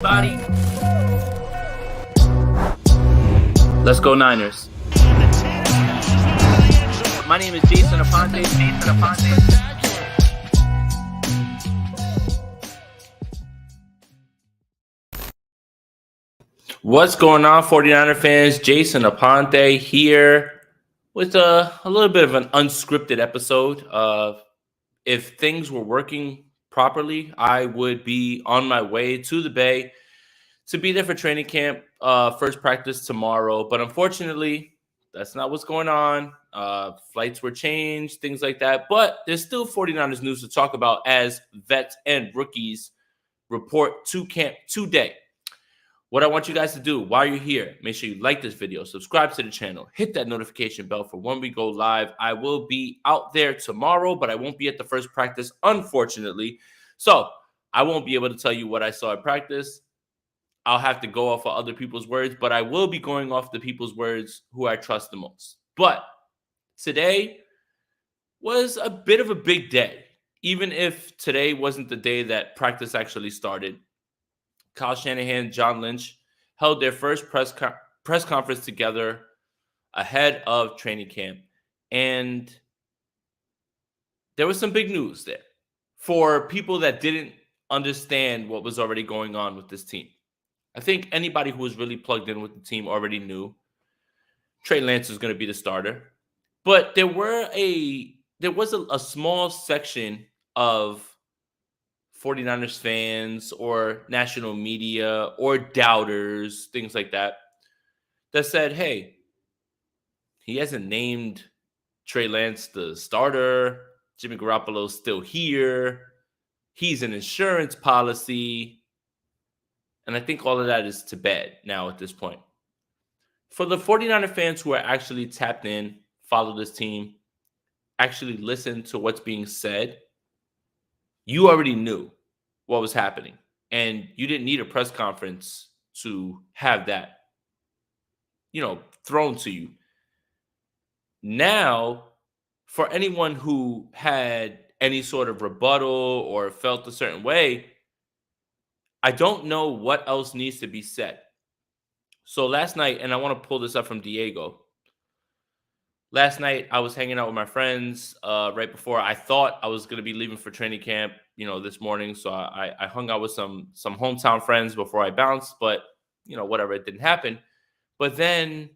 Body. Let's go Niners. My name is Jason Aponte. What's going on, 49er fans? Jason Aponte here with a little bit of an unscripted episode. If things were working properly, I would be on my way to the Bay to be there for training camp, first practice tomorrow. But unfortunately, that's not what's going on. Flights were changed, things like that. But there's still 49ers news to talk about as vets and rookies report to camp today. What I want you guys to do while you're here, make sure you like this video, subscribe to the channel, hit that notification bell for when we go live. I will be out there tomorrow, but I won't be at the first practice, unfortunately. So I won't be able to tell you what I saw at practice. I'll have to go off of other people's words, but I will be going off the people's words who I trust the most. But today was a bit of a big day. Even if today wasn't the day that practice actually started, Kyle Shanahan, John Lynch held their first press conference together ahead of training camp. And there was some big news there for people that didn't understand what was already going on with this team. I think anybody who was really plugged in with the team already knew Trey Lance was going to be the starter. But there was a small section of 49ers fans or national media or doubters, things like that said, hey, he hasn't named Trey Lance the starter. Jimmy Garoppolo's still here. He's an insurance policy. And I think all of that is to bed now at this point. For the 49er fans who are actually tapped in, follow this team, actually listen to what's being said, you already knew what was happening. And you didn't need a press conference to have that, thrown to you. Now, for anyone who had any sort of rebuttal or felt a certain way, I don't know what else needs to be said. So last night, and I want to pull this up from Diego. Last night, I was hanging out with my friends right before I thought I was going to be leaving for training camp, this morning. So I hung out with some hometown friends before I bounced, but, whatever, it didn't happen. But then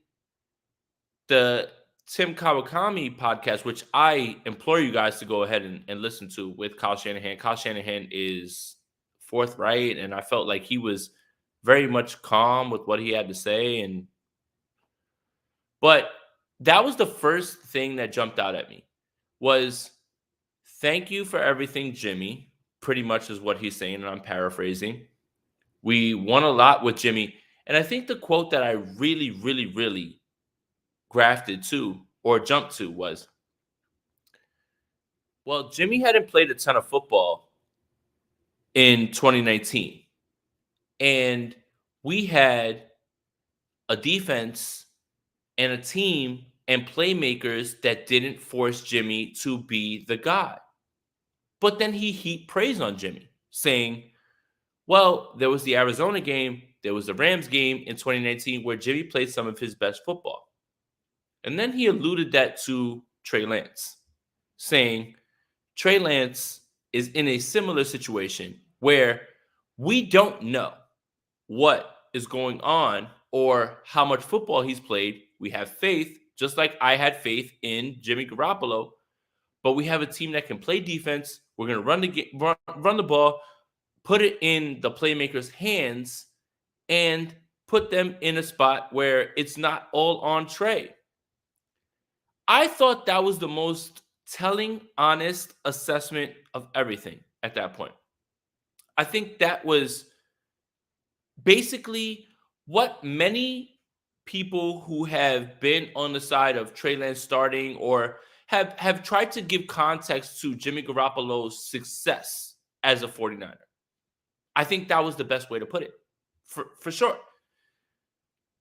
the Tim Kawakami podcast, which I implore you guys to go ahead and listen to with Kyle Shanahan. Kyle Shanahan is forthright, and I felt like he was very much calm with what he had to say. But that was the first thing that jumped out at me was, thank you for everything, Jimmy, pretty much is what he's saying, and I'm paraphrasing. We won a lot with Jimmy. And I think the quote that I really, really, really grafted to or jumped to was, well, Jimmy hadn't played a ton of football in 2019. And we had a defense and a team and playmakers that didn't force Jimmy to be the guy. But then he heaped praise on Jimmy, saying, well, there was the Arizona game, there was the Rams game in 2019 where Jimmy played some of his best football. And then he alluded that to Trey Lance, saying Trey Lance is in a similar situation where we don't know what is going on or how much football he's played. We have faith, just like I had faith in Jimmy Garoppolo, but we have a team that can play defense. We're going to run the ball, put it in the playmakers' hands, and put them in a spot where it's not all on Trey. I thought that was the most telling, honest assessment of everything at that point. I think that was basically what many people who have been on the side of Trey Lance starting or have tried to give context to Jimmy Garoppolo's success as a 49er. I think that was the best way to put it, for sure.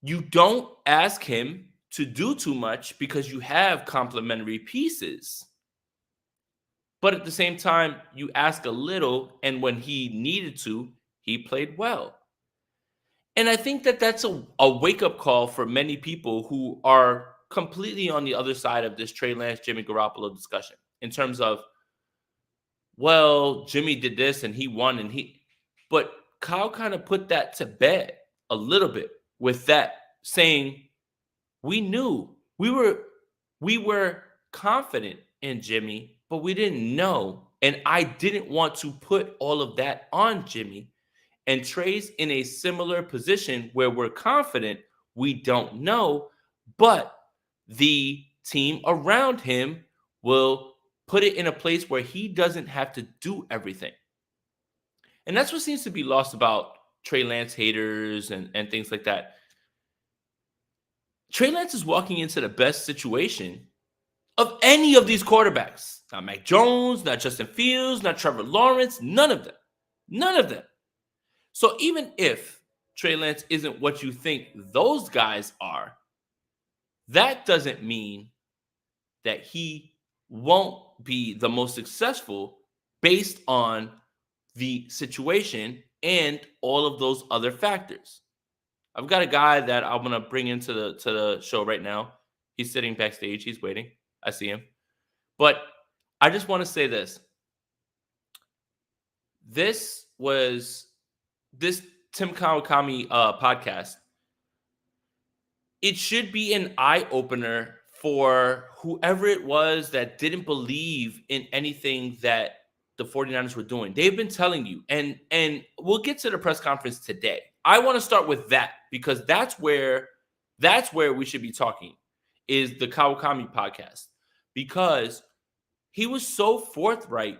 You don't ask him to do too much because you have complementary pieces. But at the same time, you ask a little, and when he needed to, he played well. And I think that that's a wake-up call for many people who are completely on the other side of this Trey Lance, Jimmy Garoppolo discussion in terms of, well, Jimmy did this and he won but Kyle kind of put that to bed a little bit with that, saying we knew we were confident in Jimmy, but we didn't know. And I didn't want to put all of that on Jimmy. And Trey's in a similar position where we're confident, we don't know, but the team around him will put it in a place where he doesn't have to do everything. And that's what seems to be lost about Trey Lance haters and things like that. Trey Lance is walking into the best situation of any of these quarterbacks. Not Mac Jones, not Justin Fields, not Trevor Lawrence, none of them. None of them. So even if Trey Lance isn't what you think those guys are, that doesn't mean that he won't be the most successful based on the situation and all of those other factors. I've got a guy that I'm going to bring into the show right now. He's sitting backstage. He's waiting. I see him. But I just want to say this. This Tim Kawakami podcast, it should be an eye-opener for whoever it was that didn't believe in anything that the 49ers were doing. They've been telling you, and we'll get to the press conference today. I want to start with that because that's where we should be talking, is the Kawakami podcast, because he was so forthright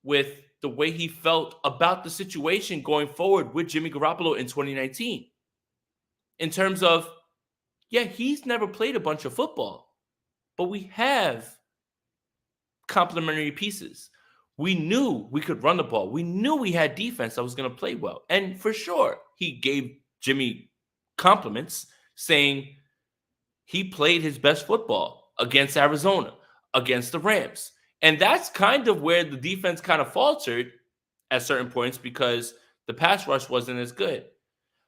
with the way he felt about the situation going forward with Jimmy Garoppolo in 2019. In terms of, yeah, he's never played a bunch of football, but we have complementary pieces. We knew we could run the ball. We knew we had defense that was going to play well. And for sure, he gave Jimmy compliments, saying he played his best football against Arizona, against the Rams. And that's kind of where the defense kind of faltered at certain points because the pass rush wasn't as good.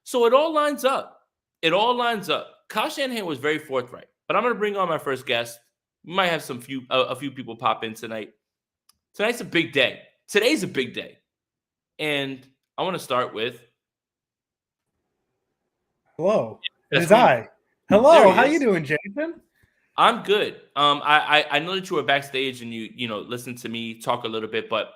So it all lines up. It all lines up. Kyle Shanahan was very forthright. But I'm going to bring on my first guest. We might have a few people pop in tonight. Tonight's a big day. Today's a big day. And I want to start with... Hello. It is I. Hello. How you doing, Jason? I'm good. I know that you were backstage and you listened to me talk a little bit, but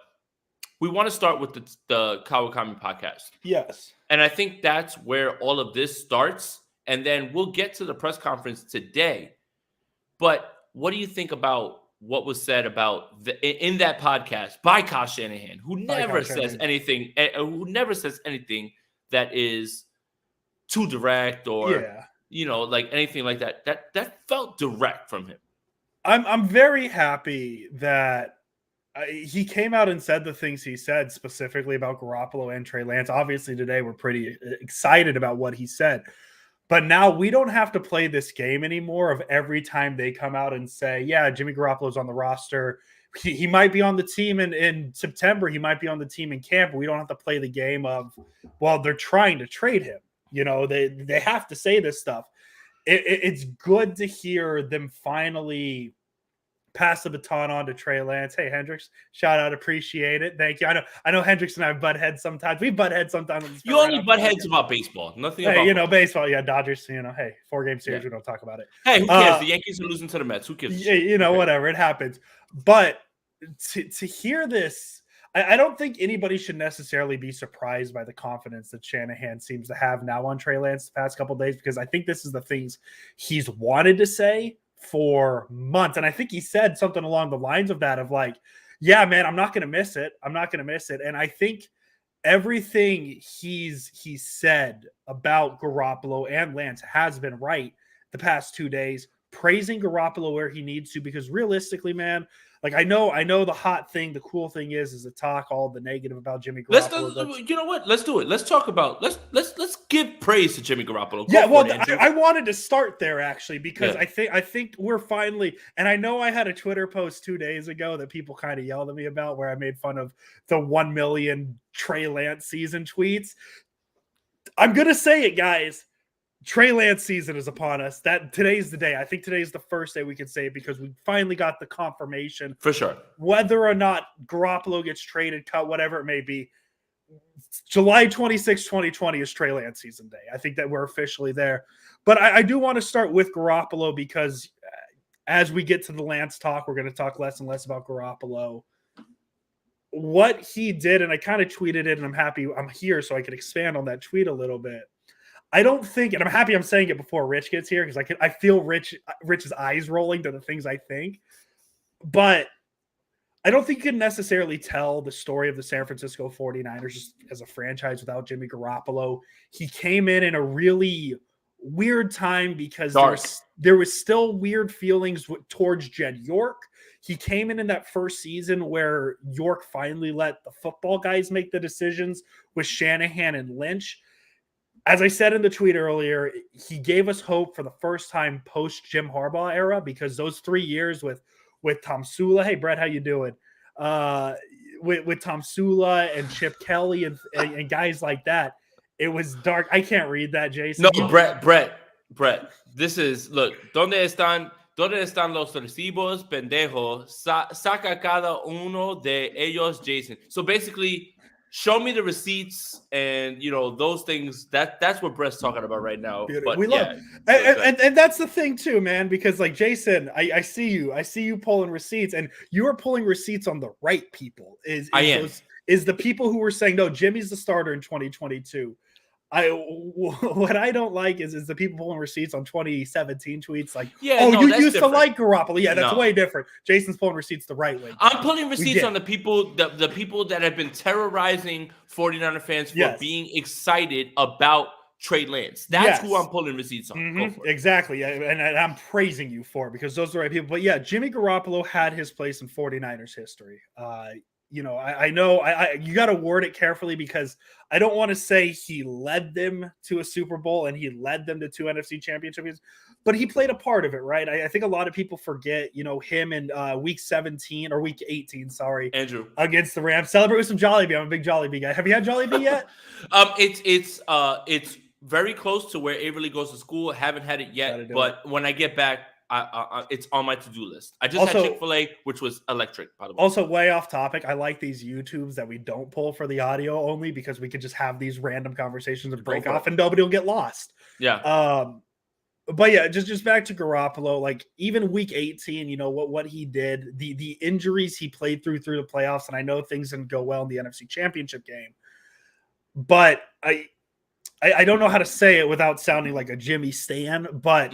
we want to start with the Kawakami podcast. Yes. And I think that's where all of this starts. And then we'll get to the press conference today. But what do you think about what was said about in that podcast by Kyle Shanahan, who never says anything that is too direct or like anything like that. That felt direct from him. I'm very happy that he came out and said the things he said specifically about Garoppolo and Trey Lance. Obviously, today we're pretty excited about what he said. But now we don't have to play this game anymore of every time they come out and say, yeah, Jimmy Garoppolo's on the roster. He might be on the team in September. He might be on the team in camp. We don't have to play the game of, well, they're trying to trade him. They have to say this stuff. It's good to hear them finally pass the baton on to Trey Lance. Hey, Hendricks, shout out, appreciate it. Thank you. I know Hendricks and I butt heads sometimes. We butt heads sometimes. You only butt heads about baseball. Nothing about baseball. Yeah, Dodgers, hey, 4-game series, we don't talk about it. Hey, who cares? The Yankees are losing to the Mets. Who cares? Whatever. It happens. But to hear this, I don't think anybody should necessarily be surprised by the confidence that Shanahan seems to have now on Trey Lance the past couple of days, because I think this is the things he's wanted to say for months. And I think he said something along the lines of that, of like, yeah, man, I'm not going to miss it. I'm not going to miss it. And I think everything he's said about Garoppolo and Lance has been right the past 2 days, praising Garoppolo where he needs to, because realistically, man, like I know the hot thing, the cool thing is to talk all the negative about Jimmy Garoppolo. You know what? Let's do it. Let's talk about let's give praise to Jimmy Garoppolo. I wanted to start there actually, because I think we're finally, and I know I had a Twitter post 2 days ago that people kind of yelled at me about, where I made fun of the 1 million Trey Lance season tweets. I'm going to say it, guys. Trey Lance season is upon us. That today's the day. I think today's the first day we can say it because we finally got the confirmation. For sure. Whether or not Garoppolo gets traded, cut, whatever it may be, July 26, 2020 is Trey Lance season day. I think that we're officially there. But I do want to start with Garoppolo because as we get to the Lance talk, we're going to talk less and less about Garoppolo. What he did, and I kind of tweeted it, and I'm happy I'm here so I can expand on that tweet a little bit. I don't think, and I'm happy I'm saying it before Rich gets here because I feel Rich's eyes rolling to the things I think. But I don't think you can necessarily tell the story of the San Francisco 49ers just as a franchise without Jimmy Garoppolo. He came in a really weird time because there was still weird feelings towards Jed York. He came in that first season where York finally let the football guys make the decisions with Shanahan and Lynch. As I said in the tweet earlier, he gave us hope for the first time post Jim Harbaugh era because those 3 years with Tom Sula, hey Brett, how you doing? With Tom Sula and Chip Kelly and guys like that, it was dark. I can't read that, Jason. No, Brett. This is look. ¿Dónde están los recibos, pendejo? Saca cada uno de ellos, Jason. So basically, show me the receipts and those things. That's what Brett's talking about right now. But we love, and that's the thing too, man. Because like Jason, I see you pulling receipts, and you are pulling receipts on the right people. Is the people who were saying no, Jimmy's the starter in 2022. What I don't like is the people pulling receipts on 2017 tweets like, you used to like Garoppolo. Yeah, that's way different. Jason's pulling receipts the right way. I'm pulling receipts on the people that have been terrorizing 49er fans for being excited about Trey Lance. That's who I'm pulling receipts on. Mm-hmm. Exactly. And I'm praising you for it because those are the right people. But yeah, Jimmy Garoppolo had his place in 49ers history. I know you got to word it carefully because I don't want to say he led them to a Super Bowl and he led them to 2 NFC championships, but he played a part of it, right? I think a lot of people forget, him in week 17 or week 18, Andrew, against the Rams. Celebrate with some Jollibee. I'm a big Jollibee guy. Have you had Jollibee yet? It's very close to where Avery goes to school. Haven't had it yet, but when I get back, it's on my to-do list. I just had Chick-fil-A, which was electric, by the way. Also, way off topic, I like these YouTubes that we don't pull for the audio only because we could just have these random conversations and break off and nobody will get lost. Yeah. But yeah, just back to Garoppolo, like even week 18, what he did, the injuries he played through the playoffs, and I know things didn't go well in the NFC Championship game, but I don't know how to say it without sounding like a Jimmy stan, but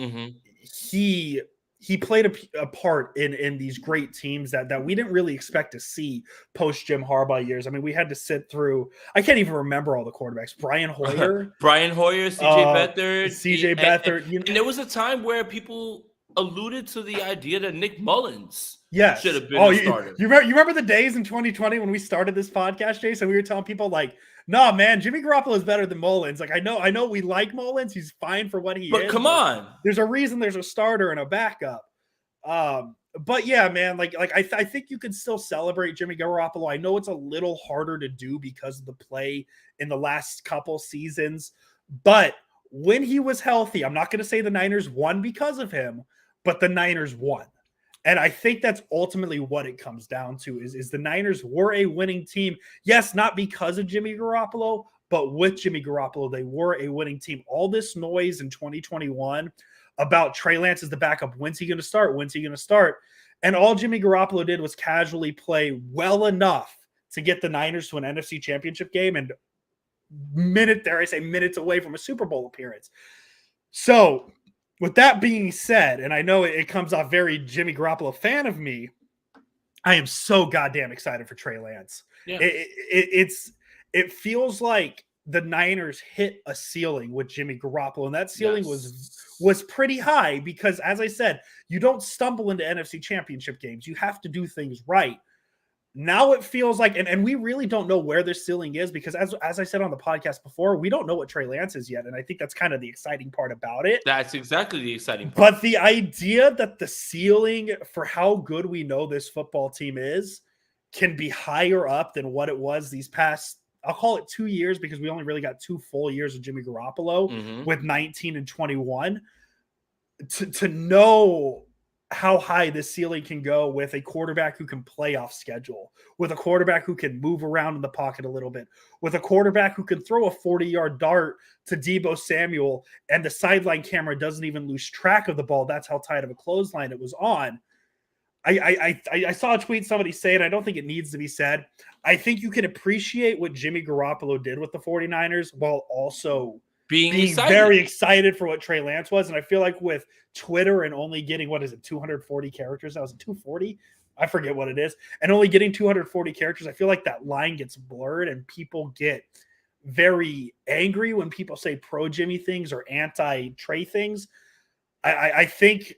he played a part in these great teams that we didn't really expect to see post Jim Harbaugh years. I mean, we had to sit through. I can't even remember all the quarterbacks. Brian Hoyer, CJ Beathard. And there was a time where people alluded to the idea that Nick Mullins should have been a starter. You remember the days in 2020 when we started this podcast, Jason? We were telling people like, no, man, Jimmy Garoppolo is better than Mullins. Like, I know we like Mullins. He's fine for what he is. But come on. There's a reason there's a starter and a backup. But yeah, man, like I think you could still celebrate Jimmy Garoppolo. I know it's a little harder to do because of the play in the last couple seasons. But when he was healthy, I'm not going to say the Niners won because of him, but the Niners won. And I think that's ultimately what it comes down to is the Niners were a winning team. Yes, not because of Jimmy Garoppolo, but with Jimmy Garoppolo, they were a winning team. All this noise in 2021 about Trey Lance as the backup. When's he going to start? And all Jimmy Garoppolo did was casually play well enough to get the Niners to an NFC Championship game and minutes away from a Super Bowl appearance. So with that being said, and I know it comes off very Jimmy Garoppolo fan of me, I am so goddamn excited for Trey Lance. Yeah. It feels like the Niners hit a ceiling with Jimmy Garoppolo, and that ceiling was pretty high because, as I said, you don't stumble into NFC Championship games. You have to do things right. Now it feels like, and we really don't know where this ceiling is because as I said on the podcast before, we don't know what Trey Lance is yet. And I think that's kind of the exciting part about it. That's exactly the exciting part. But the idea that the ceiling for how good we know this football team is can be higher up than what it was these past I'll call it 2 years because we only really got 2 full years of Jimmy Garoppolo with 19 and 21 to know how high this ceiling can go with a quarterback who can play off schedule, with a quarterback who can move around in the pocket a little bit, with a quarterback who can throw a 40-yard dart to Deebo Samuel and the sideline camera doesn't even lose track of the ball. That's how tight of a clothesline it was on. I saw a tweet somebody say, and I don't think it needs to be said. I think you can appreciate what Jimmy Garoppolo did with the 49ers while also being very excited for what Trey Lance was. And I feel like with Twitter and only getting, 240 characters? That was 240? I forget what it is. And only getting 240 characters, I feel like that line gets blurred and people get very angry when people say pro Jimmy things or anti Trey things. I think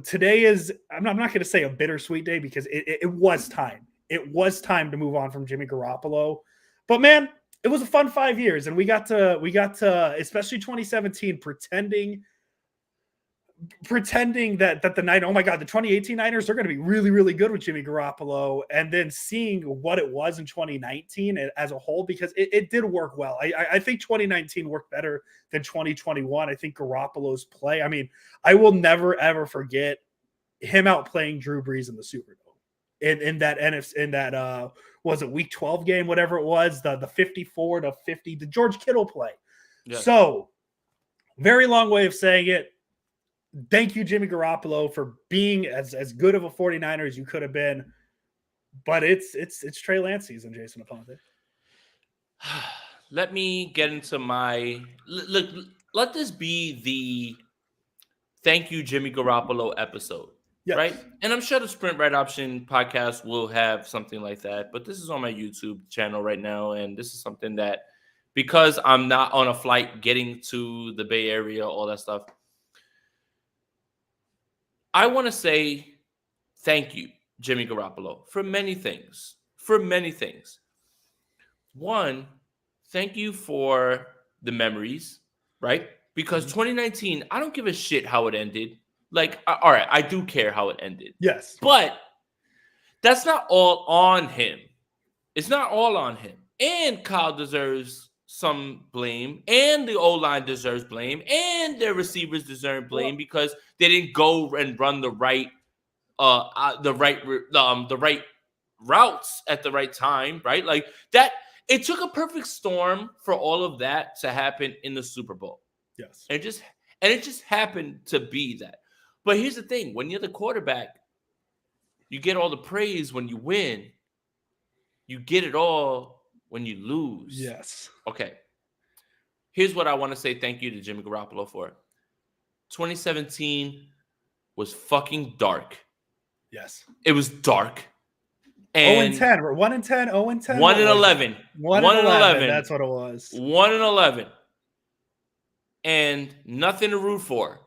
today is, I'm not going to say a bittersweet day because it was time. It was time to move on from Jimmy Garoppolo. But man, it was a fun 5 years, and we got to, especially 2017, pretending that the oh my God, the 2018 Niners, they're going to be really, really good with Jimmy Garoppolo, and then seeing what it was in 2019 as a whole, because it did work well. I think 2019 worked better than 2021. I think Garoppolo's play, I mean, I will never, ever forget him outplaying Drew Brees in the Super Bowl. In that was it week 12 game, whatever it was, the 54-50, the George Kittle play. Yeah. So very long way of saying it. Thank you, Jimmy Garoppolo, for being as good of a 49er as you could have been. But it's Trey Lance season, Jason Aponte. Let me get into my look. Let this be the thank you, Jimmy Garoppolo episode. Yes. Right? And I'm sure the Sprint Right Option podcast will have something like that. But this is on my YouTube channel right now. And this is something that, because I'm not on a flight getting to the Bay Area, all that stuff, I want to say thank you, Jimmy Garoppolo, for many things. One, thank you for the memories, right? Because 2019, I don't give a shit how it ended. Like, all right, I do care how it ended. Yes. But that's not all on him. It's not all on him. And Kyle deserves some blame. And the O-line deserves blame. And their receivers deserve blame because they didn't go and run the right routes at the right time, right? Like that. It took a perfect storm for all of that to happen in the Super Bowl. Yes. And it just happened to be that. But here's the thing. When you're the quarterback, you get all the praise when you win. You get it all when you lose. Yes. Okay. Here's what I want to say thank you to Jimmy Garoppolo for. 2017 was fucking dark. Yes. It was dark. And 0-10. We're 1-10, 0-10. 1-11. 1-11. That's what it was. 1-11. And nothing to root for.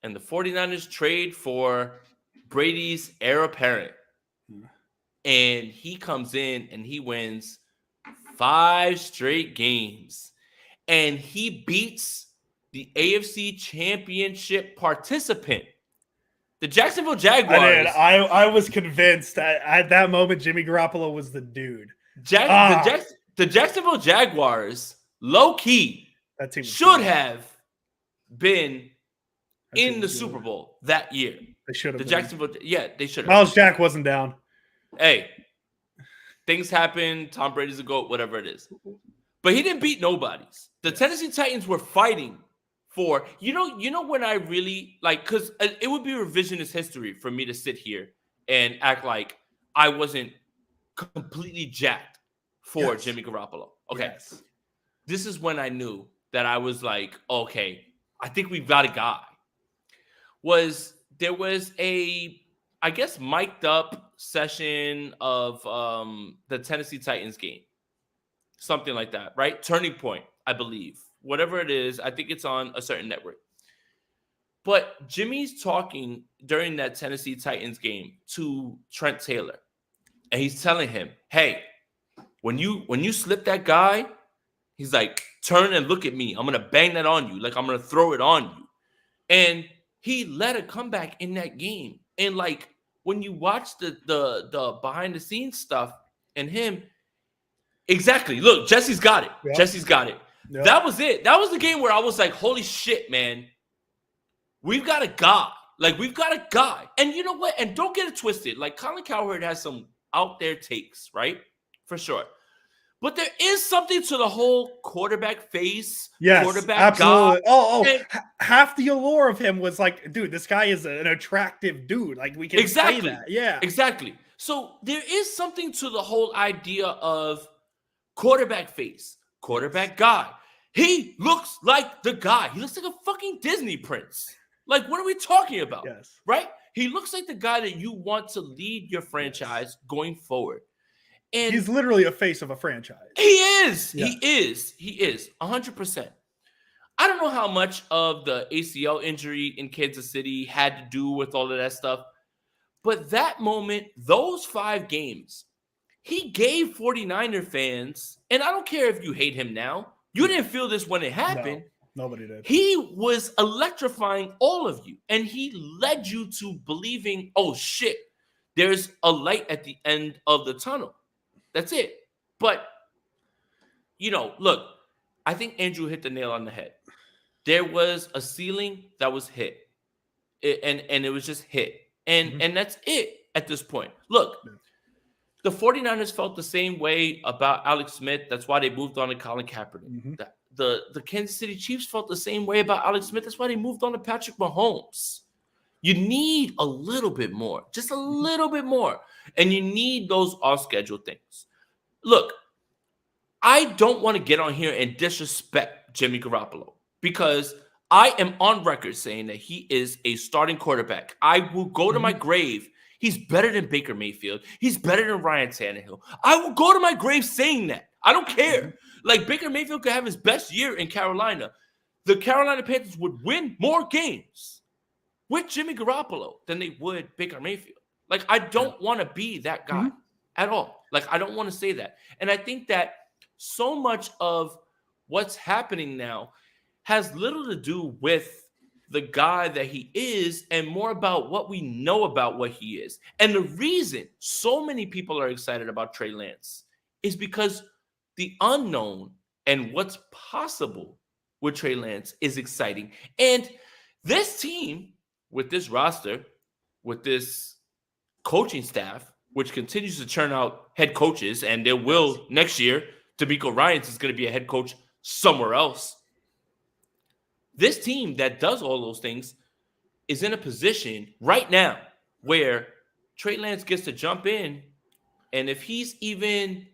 And the 49ers trade for Brady's heir apparent. And he comes in and he wins 5 straight games. And he beats the AFC Championship participant, the Jacksonville Jaguars. I was convinced that at that moment Jimmy Garoppolo was the dude. The Jacksonville Jaguars, low-key, that team should have been in the Super Bowl that year. They should have. They should have. Miles Jack wasn't down. Hey, things happen. Tom Brady's a GOAT, whatever it is. But he didn't beat nobodies. The Tennessee Titans were fighting for, you know when I really, like, because it would be revisionist history for me to sit here and act like I wasn't completely jacked for Jimmy Garoppolo. Okay. Yes. This is when I knew that I was like, okay, I think we've got a guy. There was a, I guess, mic'd up session of the Tennessee Titans game. Something like that, right? Turning Point, I believe. Whatever it is, I think it's on a certain network. But Jimmy's talking during that Tennessee Titans game to Trent Taylor. And he's telling him, hey, when you slip that guy, he's like, turn and look at me. I'm going to bang that on you. Like, I'm going to throw it on you. And he led a comeback in that game. And, like, when you watch the behind-the-scenes stuff and him, Exactly. Look, Jesse's got it. Yep. Jesse's got it. Yep. That was it. That was the game where I was like, holy shit, man. We've got a guy. Like, we've got a guy. And you know what? And don't get it twisted. Like, Colin Cowherd has some out there takes, right? For sure. But there is something to the whole quarterback face, quarterback absolutely. guy. Half the allure of him was like, dude, this guy is an attractive dude. Like, we can say that. Yeah. Exactly. So there is something to the whole idea of quarterback face, quarterback guy. He looks like the guy. He looks like a fucking Disney prince. Like, what are we talking about? Yes. Right? He looks like the guy that you want to lead your franchise going forward. And he's literally a face of a franchise. He is. Yeah. He is. 100%. I don't know how much of the ACL injury in Kansas City had to do with all of that stuff. But that moment, those 5 games, he gave 49er fans, and I don't care if you hate him now, you didn't feel this when it happened. No, nobody did. He was electrifying all of you, and he led you to believing, oh, shit, there's a light at the end of the tunnel. That's it. But, you know, look, I think Andrew hit the nail on the head. There was a ceiling that was hit, and it was just hit. And that's it at this point. Look, the 49ers felt the same way about Alex Smith. That's why they moved on to Colin Kaepernick. The Kansas City Chiefs felt the same way about Alex Smith. That's why they moved on to Patrick Mahomes. You need a little bit more, just a little bit more. And you need those off-schedule things. Look, I don't want to get on here and disrespect Jimmy Garoppolo because I am on record saying that he is a starting quarterback. I will go to my grave. He's better than Baker Mayfield. He's better than Ryan Tannehill. I will go to my grave saying that. I don't care. Like, Baker Mayfield could have his best year in Carolina. The Carolina Panthers would win more games with Jimmy Garoppolo than they would Baker Mayfield. Like, I don't want to be that guy at all. Like, I don't want to say that. And I think that so much of what's happening now has little to do with the guy that he is and more about what we know about what he is. And the reason so many people are excited about Trey Lance is because the unknown and what's possible with Trey Lance is exciting. And this team, with this roster, with this coaching staff, which continues to churn out head coaches, and there will next year, D'Amico Ryans is going to be a head coach somewhere else. This team that does all those things is in a position right now where Trey Lance gets to jump in, and if he's even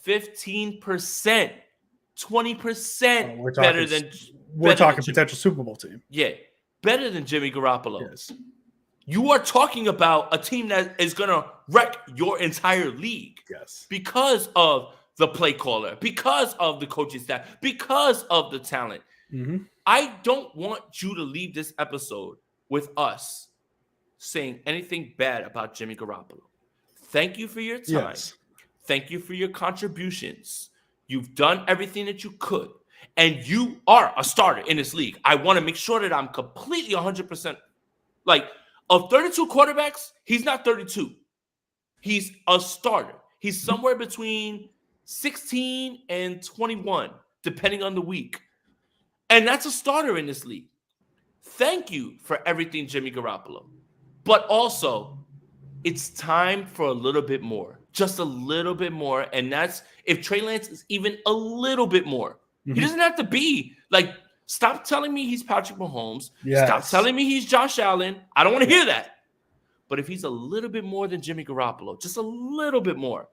15%, 20% better than we're talking potential Super Bowl team. Yeah, better than Jimmy Garoppolo. Yes. You are talking about a team that is going to wreck your entire league. Yes. Because of the play caller, because of the coaching staff, because of the talent. I don't want you to leave this episode with us saying anything bad about Jimmy Garoppolo. Thank you for your time. Yes. Thank you for your contributions. You've done everything that you could, and you are a starter in this league. I want to make sure that I'm completely 100%. Like, of 32 quarterbacks, he's not 32. He's a starter. He's somewhere between 16 and 21, depending on the week. And that's a starter in this league. Thank you for everything, Jimmy Garoppolo. But also, it's time for a little bit more. Just a little bit more. And that's if Trey Lance is even a little bit more. He doesn't have to be like, stop telling me he's Patrick Mahomes. Yes. Stop telling me he's Josh Allen. I don't want to hear that. But if he's a little bit more than Jimmy Garoppolo, just a little bit more,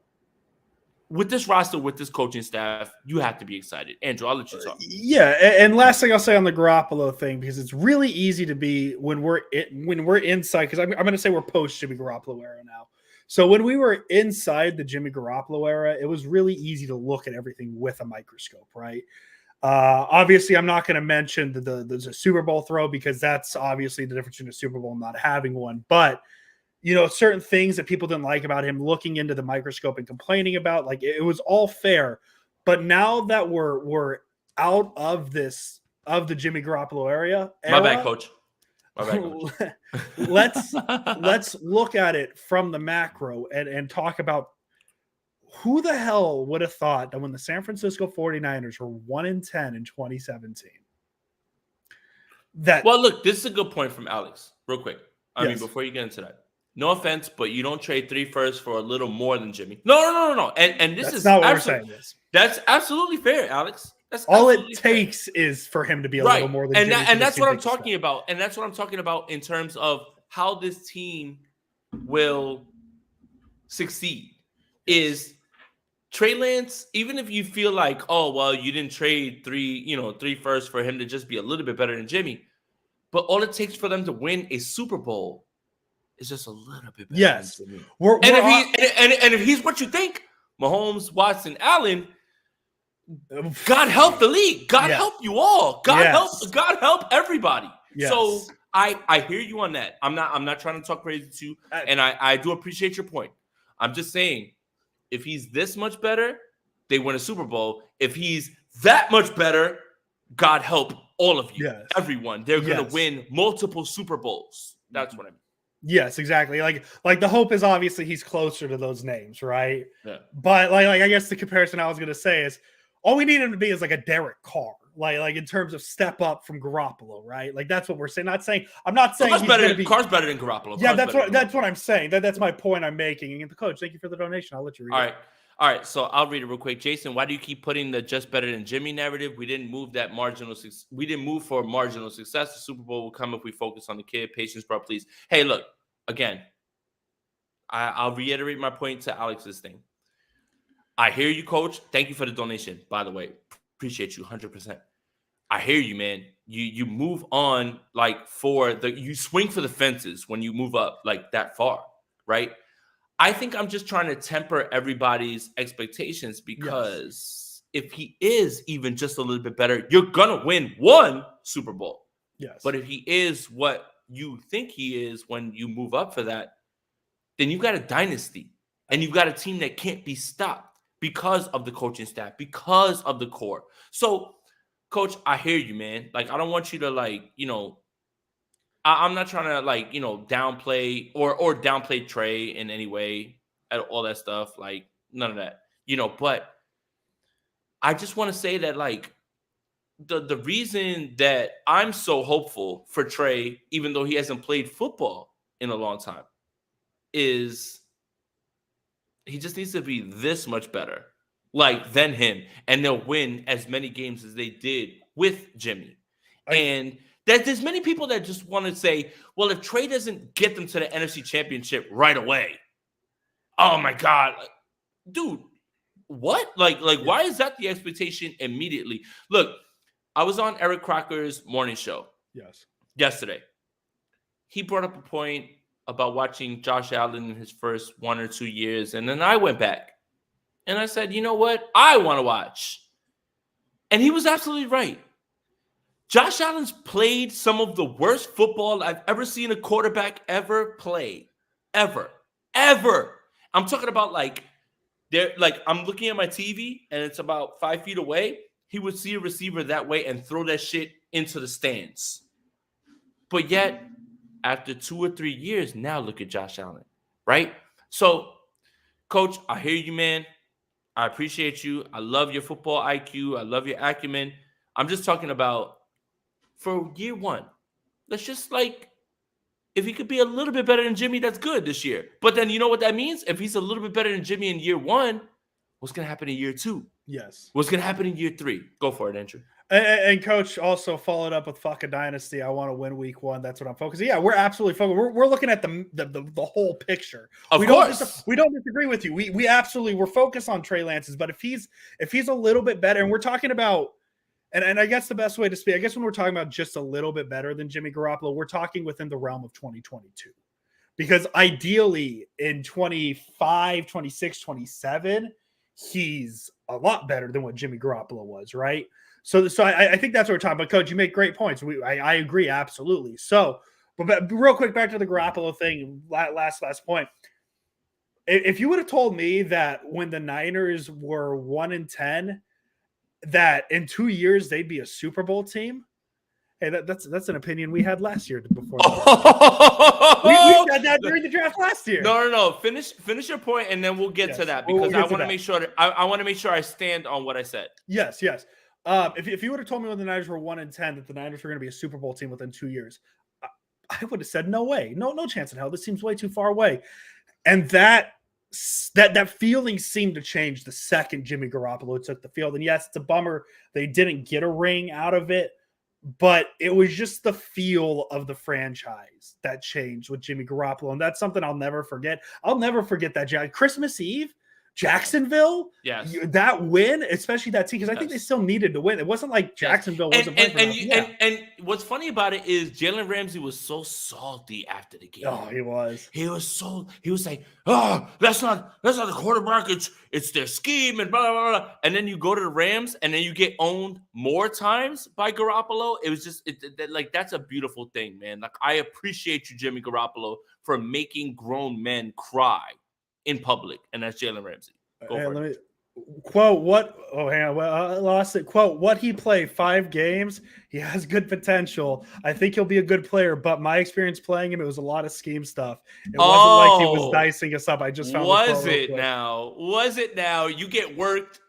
with this roster, with this coaching staff, you have to be excited. Andrew, I'll let you talk. Yeah, and last thing I'll say on the Garoppolo thing, because it's really easy to be when we're inside, because I'm going to say we're post Jimmy Garoppolo era now. So when we were inside the Jimmy Garoppolo era, it was really easy to look at everything with a microscope, right? Obviously, I'm not going to mention the Super Bowl throw because that's obviously the difference between a Super Bowl and not having one. But, you know, certain things that people didn't like about him, looking into the microscope and complaining about, like, it was all fair. But now that we're out of the Jimmy Garoppolo era, my bad, coach. My bad, coach. let's look at it from the macro and talk about Who the hell would have thought that when the San Francisco 49ers were 1-10 in 2017? Well, look, this is a good point from Alex. Real quick. I mean, Yes. before you get into that. No offense, but you don't trade 3 firsts for a little more than Jimmy. No. And this That's is not what we're saying. Yes. That's absolutely fair, Alex. That's All it absolutely fair. takes is for him to be a Right. little more than And Jimmy. and that's what I'm talking about. And that's what I'm talking about in terms of how this team will succeed. Is Trey Lance, even if you feel like, oh, well, you didn't trade 3 firsts for him to just be a little bit better than Jimmy, but all it takes for them to win a Super Bowl is just a little bit better. Yes. Than Jimmy. We're And if he's what you think, Mahomes, Watson, Allen, God help the league. God help you all. God help everybody. Yes. So I hear you on that. I'm not trying to talk crazy to you, and I do appreciate your point. I'm just saying, if he's this much better, they win a Super Bowl. If he's that much better, God help all of you, everyone. They're going to win multiple Super Bowls. That's what I mean. Yes, exactly. Like the hope is obviously he's closer to those names, right? Yeah. But like I guess the comparison I was going to say is all we need him to be is like a Derek Carr, like in terms of step up from Garoppolo, right? Like that's what we're saying. I'm not saying Carr's better than Garoppolo. Yeah, that's what I'm saying. That's my point I'm making. And the coach, thank you for the donation. I'll let you read it. All right. So I'll read it real quick. Jason, why do you keep putting the just better than Jimmy narrative? We didn't move for marginal success. The Super Bowl will come if we focus on the kid. Patience, bro, please. Hey, look, again, I'll reiterate my point to Alex's thing. I hear you, coach. Thank you for the donation, by the way. Appreciate you 100%. I hear you, man. You move on you swing for the fences when you move up like that far, right? I think I'm just trying to temper everybody's expectations because if he is even just a little bit better, you're going to win one Super Bowl. Yes. But if he is what you think he is when you move up for that, then you've got a dynasty and you've got a team that can't be stopped because of the coaching staff, because of the core. So, coach, I hear you, man. Like, I don't want you to I'm not trying to downplay or downplay Trey in any way at all that stuff. Like, none of that, but I just want to say that the reason that I'm so hopeful for Trey, even though he hasn't played football in a long time, is he just needs to be this much better than him, and they'll win as many games as they did with Jimmy. And there's many people that just want to say, well, if Trey doesn't get them to the NFC Championship right away, oh my God, dude, what? Why is that the expectation immediately? Look, I was on Eric Crocker's morning show yesterday. He brought up a point about watching Josh Allen in his first 1 or 2 years, and then I went back and I said, you know what? I want to watch. And he was absolutely right. Josh Allen's played some of the worst football I've ever seen a quarterback ever play. Ever. I'm talking about I'm looking at my TV and it's about 5 feet away. He would see a receiver that way and throw that shit into the stands. But yet, after 2 or 3 years, now look at Josh Allen, right? So, coach, I hear you, man. I appreciate you. I love your football IQ. I love your acumen. I'm just talking about for year one. Let's just if he could be a little bit better than Jimmy, that's good this year. But then you know what that means? If he's a little bit better than Jimmy in year one, what's going to happen in year two? Yes. What's going to happen in year three? Go for it, Andrew. And coach also followed up with fuck a dynasty. I want to win week one. That's what I'm focusing. Yeah, we're absolutely focused. We're looking at the whole picture. Of course. We don't disagree with you. We absolutely we're focused on Trey Lance's, but if he's a little bit better, and we're talking about and I guess the best way to speak, I guess when we're talking about just a little bit better than Jimmy Garoppolo, we're talking within the realm of 2022. Because ideally in 25, 26, 27, he's a lot better than what Jimmy Garoppolo was, right? So I think that's what we're talking about. Coach, you make great points. I agree, absolutely. So, but real quick, back to the Garoppolo thing, last point. If you would have told me that when the Niners were 1-10, that in 2 years they'd be a Super Bowl team, Hey, that's an opinion we had last year before. We said that during the draft last year. No. Finish your point, and then we'll get to that because I want to make sure that I want to make sure I stand on what I said. Yes. If you would have told me when the Niners were 1-10 that the Niners were going to be a Super Bowl team within 2 years, I would have said no way, no chance in hell. This seems way too far away. And that feeling seemed to change the second Jimmy Garoppolo took the field. And yes, it's a bummer they didn't get a ring out of it. But it was just the feel of the franchise that changed with Jimmy Garoppolo. And that's something I'll never forget. I'll never forget that Christmas Eve, Jacksonville. Yes. That win, especially that team, because I think they still needed to win. It wasn't like Jacksonville wasn't playing. And what's funny about it is Jalen Ramsey was so salty after the game. Oh, he was. He was like, oh, that's not the quarterback. It's their scheme and blah, blah, blah. And then you go to the Rams and then you get owned more times by Garoppolo. It was just like, that's a beautiful thing, man. Like, I appreciate you, Jimmy Garoppolo, for making grown men cry in public. And that's Jalen Ramsey. Let me quote what? Oh, hang on. Well, I lost it. Quote what he played 5 games. He has good potential. I think he'll be a good player, but my experience playing him, it was a lot of scheme stuff. It wasn't like he was dicing us up. I just found. Was it now? You get worked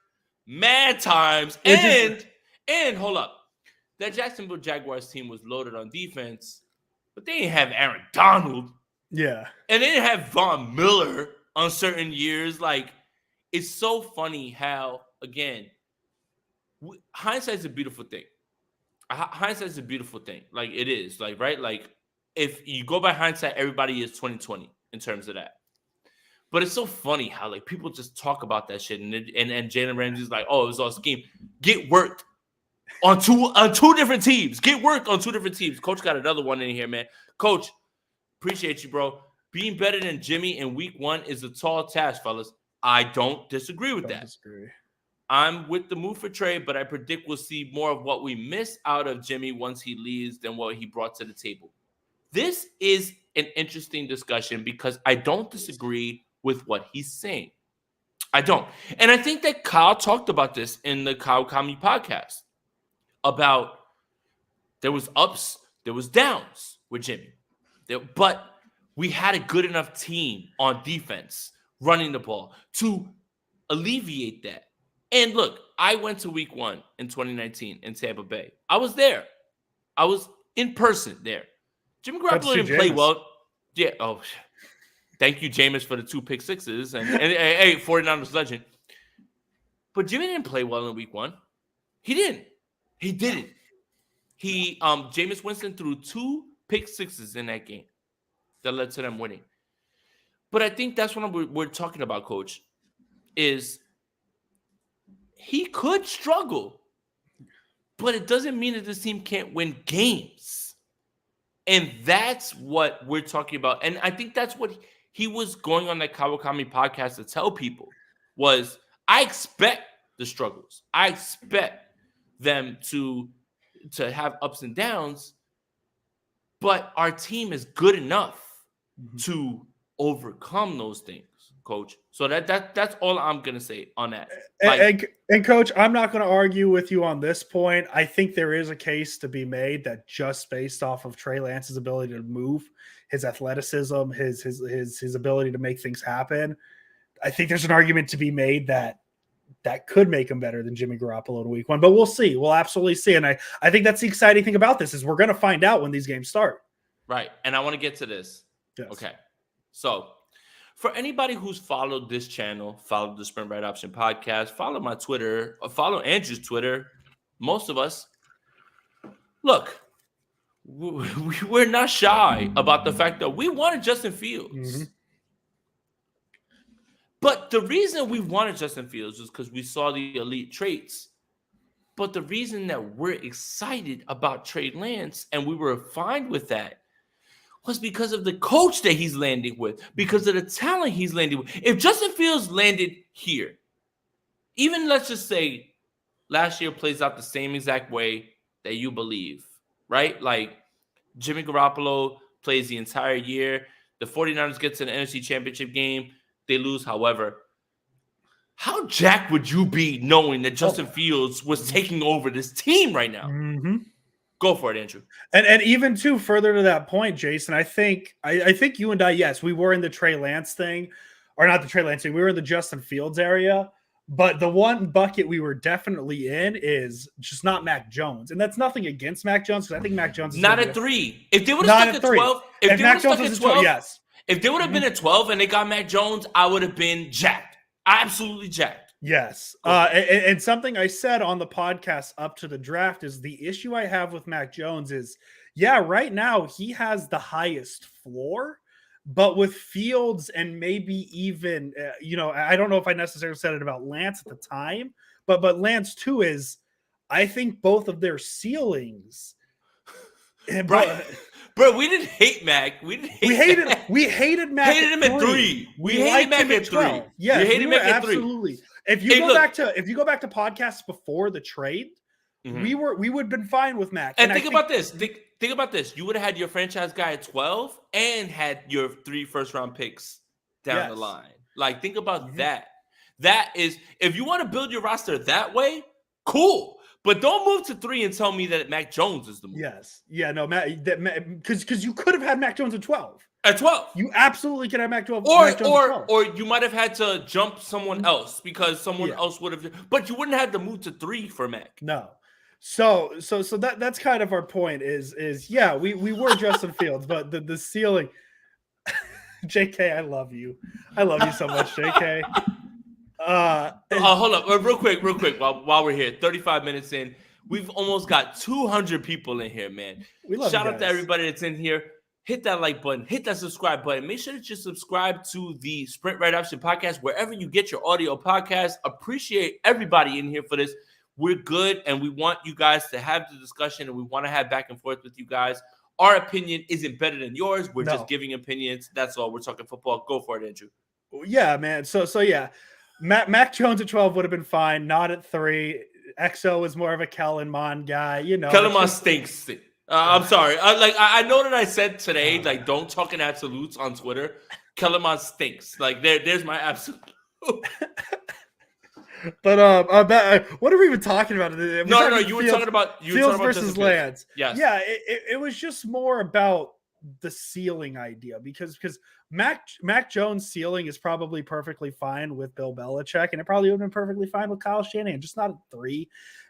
mad times, and hold up. That Jacksonville Jaguars team was loaded on defense, but they didn't have Aaron Donald. Yeah, and they didn't have Von Miller on certain years. Like, it's so funny how, again, hindsight is a beautiful thing. Hindsight is a beautiful thing. Like, it is. Like, right? Like, if you go by hindsight, everybody is 20/20 in terms of that. But it's so funny how, like, people just talk about that shit. And Jalen Ramsey's like, oh, it was all scheme. Get worked on two different teams. Get worked on 2 different teams. Coach got another one in here, man. Coach, appreciate you, bro. Being better than Jimmy in week 1 is a tall task, fellas. I don't disagree with that. I'm with the move for Trey, but I predict we'll see more of what we miss out of Jimmy once he leaves than what he brought to the table. This is an interesting discussion because I don't disagree with what he's saying. I don't. And I think that Kyle talked about this in the Kawakami podcast about there was ups, there was downs with Jimmy. But we had a good enough team on defense running the ball to alleviate that. And look, I went to week 1 in 2019 in Tampa Bay. I was there. I was in person there. Jimmy Garoppolo didn't play well. Yeah. Oh, thank you, Jameis, for the 2 pick sixes. And hey, 49ers legend. But Jimmy didn't play well in week 1. He didn't. Jameis Winston threw 2 pick sixes in that game that led to them winning. But I think that's what we're talking about, Coach, is he could struggle, but it doesn't mean that this team can't win games. And that's what we're talking about. And I think that's what he was going on that Kawakami podcast to tell people was, I expect the struggles. I expect them to have ups and downs, but our team is good enough to overcome those things, Coach. So that's all I'm gonna say on that. And Coach, I'm not going to argue with you on this point. I think there is a case to be made that just based off of Trey Lance's ability to move, his athleticism, his ability to make things happen, I think there's an argument to be made that could make him better than Jimmy Garoppolo in week 1. But we'll see. We'll absolutely see. And I think that's the exciting thing about this is we're going to find out when these games start. Right. And I want to get to this. Yes. Okay. So for anybody who's followed this channel, followed the Sprint Right Option podcast, follow my Twitter, or follow Andrew's Twitter, most of us, look, we're not shy about the fact that we wanted Justin Fields. Mm-hmm. But the reason we wanted Justin Fields was because we saw the elite traits. But the reason that we're excited about Trey Lance and we were fine with that was because of the coach that he's landing with, because of the talent he's landing with. If Justin Fields landed here, even let's just say last year plays out the same exact way that you believe, right? Like Jimmy Garoppolo plays the entire year. The 49ers get to the NFC Championship game. They lose, however. How jacked would you be knowing that Justin Fields was taking over this team right now? Mm-hmm. Go for it, Andrew. And even too further to that point, Jason, I think you and I, yes, we were in the Trey Lance thing, or not the Trey Lance thing. We were in the Justin Fields area, but the one bucket we were definitely in is just not Mac Jones, and that's nothing against Mac Jones because I think Mac Jones is not at 3. If they would have stuck at 12, if Mac Jones was 12, yes. If they would have been at 12 and they got Mac Jones, I would have been jacked. Absolutely jacked. Yes. And something I said on the podcast up to the draft is the issue I have with Mac Jones is, yeah, right now he has the highest floor, but with Fields and maybe even, I don't know if I necessarily said it about Lance at the time, but Lance too is, I think both of their ceilings. Right. Bro, we didn't hate Mac. We hated Mac. We hated Mac. Hated him at 3. We hated Mac at 3. Yeah, we hated Mac at 3. Absolutely. If you go back to podcasts before the trade, we would have been fine with Mac. And think about this. Think about this. You would have had your franchise guy at 12 and had your 3 first-round picks down the line. Like, think about that. That is, if you want to build your roster that way, cool. But don't move to 3 and tell me that Mac Jones is the move. Yes. Yeah, no, because you could have had Mac Jones at 12. At 12. You absolutely could have Mac Jones at 12. Or you might have had to jump someone else because someone else would have. But you wouldn't have to move to 3 for Mac. No. So that's kind of our point is we were Justin Fields, but the ceiling. JK, I love you. I love you so much, JK. Hold up, real quick, while we're here, 35 minutes in, we've almost got 200 people in here, man. We love Shout out to everybody that's in here. Hit that like button, hit that subscribe button. Make sure that you subscribe to the Sprint Right Option podcast wherever you get your audio podcast. Appreciate everybody in here for this. We're good, and we want you guys to have the discussion, and we want to have back and forth with you guys. Our opinion isn't better than yours. We're just giving opinions. That's all. We're talking football. Go for it, Andrew. Yeah, man. So yeah. Mac Jones at 12 would have been fine, not at 3. XO is more of a Kellen Mond guy, Kellen Mond stinks. I'm sorry. I know that I said today, don't talk in absolutes on Twitter. Kellen Mond stinks. There's my absolute. But what are we even talking about? No. You were talking about Fields versus Lance. Yes. Yeah, it was just more about the ceiling idea because Mac Jones' ceiling is probably perfectly fine with Bill Belichick, and it probably would have been perfectly fine with Kyle Shanahan, just not at 3.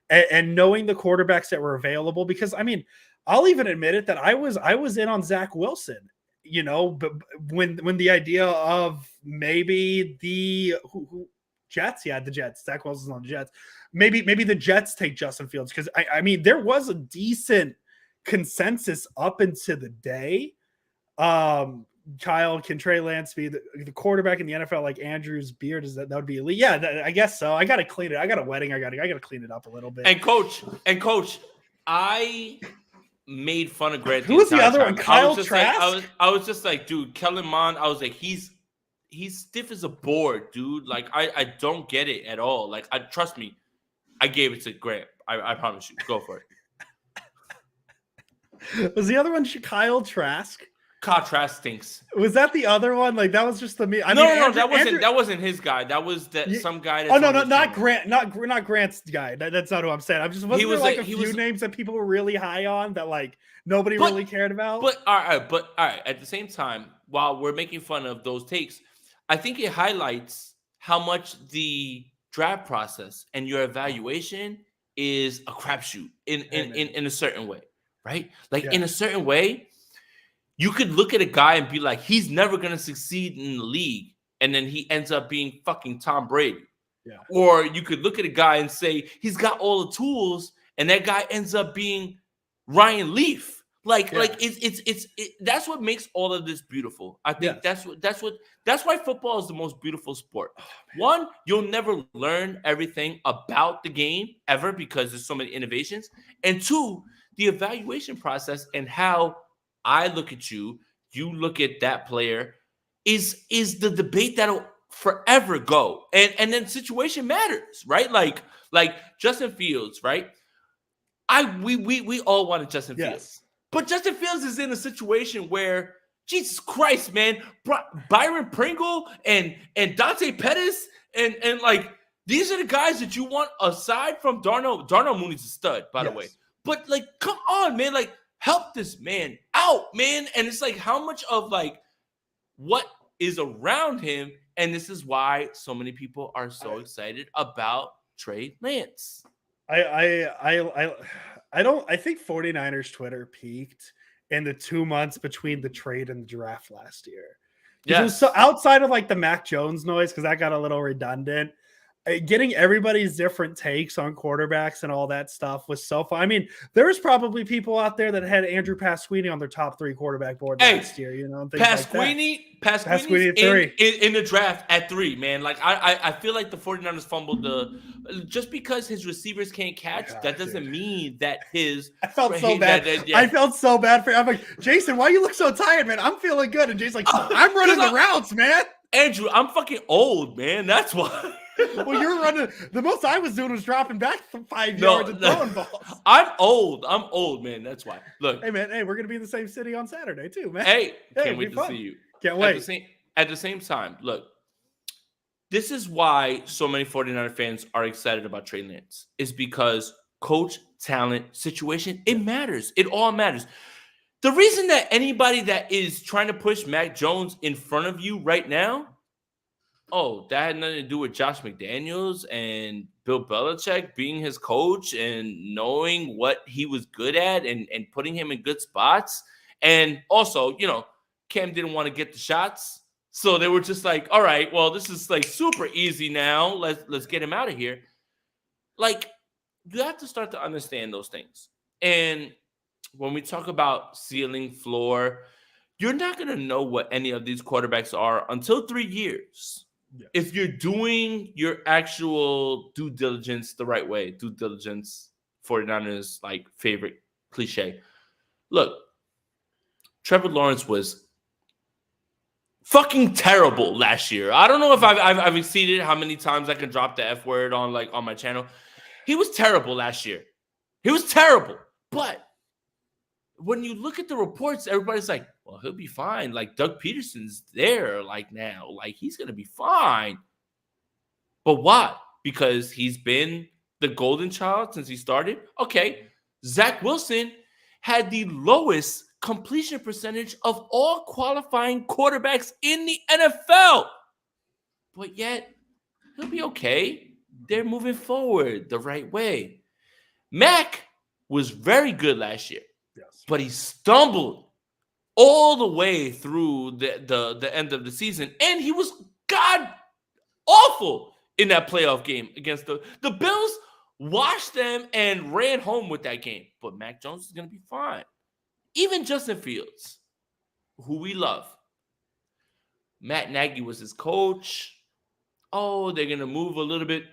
And knowing the quarterbacks that were available, because I mean, I'll even admit it that I was in on Zach Wilson, but when the idea of maybe the Jets, the Jets, Zach Wilson's on the Jets, maybe the Jets take Justin Fields, because I mean there was a decent consensus up into the day. Kyle, can Trey Lance be the quarterback in the NFL like Andrew's beard? That would be elite? Yeah, I guess so. I got to clean it. I got a wedding. I got to clean it up a little bit. And coach, I made fun of Grant. Who was the other one? Kyle Trask? I was just like, dude, Kellen Mond. I was like, he's stiff as a board, dude. Like, I don't get it at all. Like, trust me, I gave it to Grant. I promise you. Go for it. Was the other one Kyle Trask? Kyle Trask stinks. Was that the other one? Like, that was just the me. No, that wasn't his guy. That was some guy. Not Grant. Not Grant's guy. That's not who I'm saying. I'm just wasn't there like a few names that people were really high on that like nobody really cared about. But all right. At the same time, while we're making fun of those takes, I think it highlights how much the draft process and your evaluation is a crapshoot in a certain way. Right? In a certain way, you could look at a guy and be like, he's never going to succeed in the league. And then he ends up being fucking Tom Brady. Yeah. Or you could look at a guy and say, he's got all the tools. And that guy ends up being Ryan Leaf. It's that's what makes all of this beautiful. I think that's why football is the most beautiful sport. One, you'll never learn everything about the game ever because there's so many innovations. And two, the evaluation process and how I look at you look at that player is the debate that'll forever go. And then situation matters, right? Like Justin Fields, right? We all wanted Justin Fields. But Justin Fields is in a situation where, Jesus Christ, man, Byron Pringle and Dante Pettis and like these are the guys that you want aside from Darnell. Darnell Mooney's a stud, by the way. But like, come on, man, like help this man out, man. And it's like how much of like what is around him, and this is why so many people are so excited about Trey Lance. I think 49ers Twitter peaked in the 2 months between the trade and the draft last year. Yes. So outside of like the Mac Jones noise, because that got a little redundant, getting everybody's different takes on quarterbacks and all that stuff was so fun. I mean, there was probably people out there that had Andrew Pasquini on their top 3 quarterback board last year, you know, and things Pasquini in the draft at 3, man. Like I feel like the 49ers fumbled just because his receivers can't catch, that doesn't mean that his I felt so bad. I felt so bad for him. I'm like, Jason, why you look so tired, man? I'm feeling good. And Jason's like, I'm running the routes, man. Andrew, I'm fucking old, man. That's why. Well, you're running. The most I was doing was dropping back 5 yards and throwing balls. I'm old, man. That's why. Look, hey, man. Hey, we're gonna be in the same city on Saturday too, man. Hey, can't wait to see you. Can't wait. At the same time, look, this is why so many 49er fans are excited about Trey Lance. Is because coach, talent, situation, it matters. It all matters. The reason that anybody that is trying to push Mac Jones in front of you right now, that had nothing to do with Josh McDaniels and Bill Belichick being his coach and knowing what he was good at and putting him in good spots. And also, you know, Cam didn't want to get the shots. So they were just like, all right, well, this is like super easy now. Let's get him out of here. Like, you have to start to understand those things. And when we talk about ceiling, floor, you're not going to know what any of these quarterbacks are until 3 years. Yeah. If you're doing your actual due diligence the right way, due diligence, 49ers like favorite cliche. Look, Trevor Lawrence was fucking terrible last year. I don't know if I've exceeded how many times I can drop the F word on my channel. He was terrible last year. He was terrible. But when you look at the reports, everybody's like, well, he'll be fine. Like Doug Peterson's there like now. Like he's going to be fine. But why? Because he's been the golden child since he started? Okay. Zach Wilson had the lowest completion percentage of all qualifying quarterbacks in the NFL. But yet, he'll be okay. They're moving forward the right way. Mac was very good last year. Yes. But he stumbled all the way through the end of the season. And he was god awful in that playoff game against the Bills. Washed them and ran home with that game. But Mac Jones is going to be fine. Even Justin Fields, who we love. Matt Nagy was his coach. Oh, they're going to move a little bit.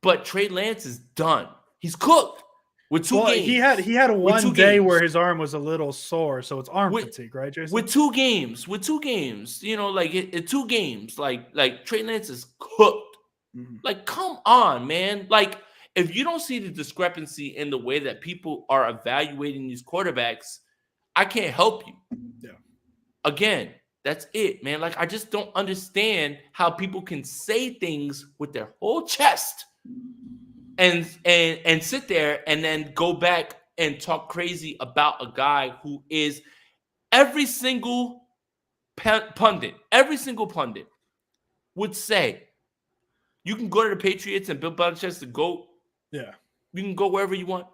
But Trey Lance is done. He's cooked. With 2 games. He had one day where his arm was a little sore, so it's arm fatigue, right, Jason? With 2 games, you know, like 2 games, like Trey Lance is cooked. Mm-hmm. Like, come on, man. Like, if you don't see the discrepancy in the way that people are evaluating these quarterbacks, I can't help you. Yeah. Again, that's it, man. Like, I just don't understand how people can say things with their whole chest and sit there and then go back and talk crazy about a guy who is every single pundit would say, you can go to the Patriots and Bill Belichick's the GOAT. Yeah. You can go wherever you want.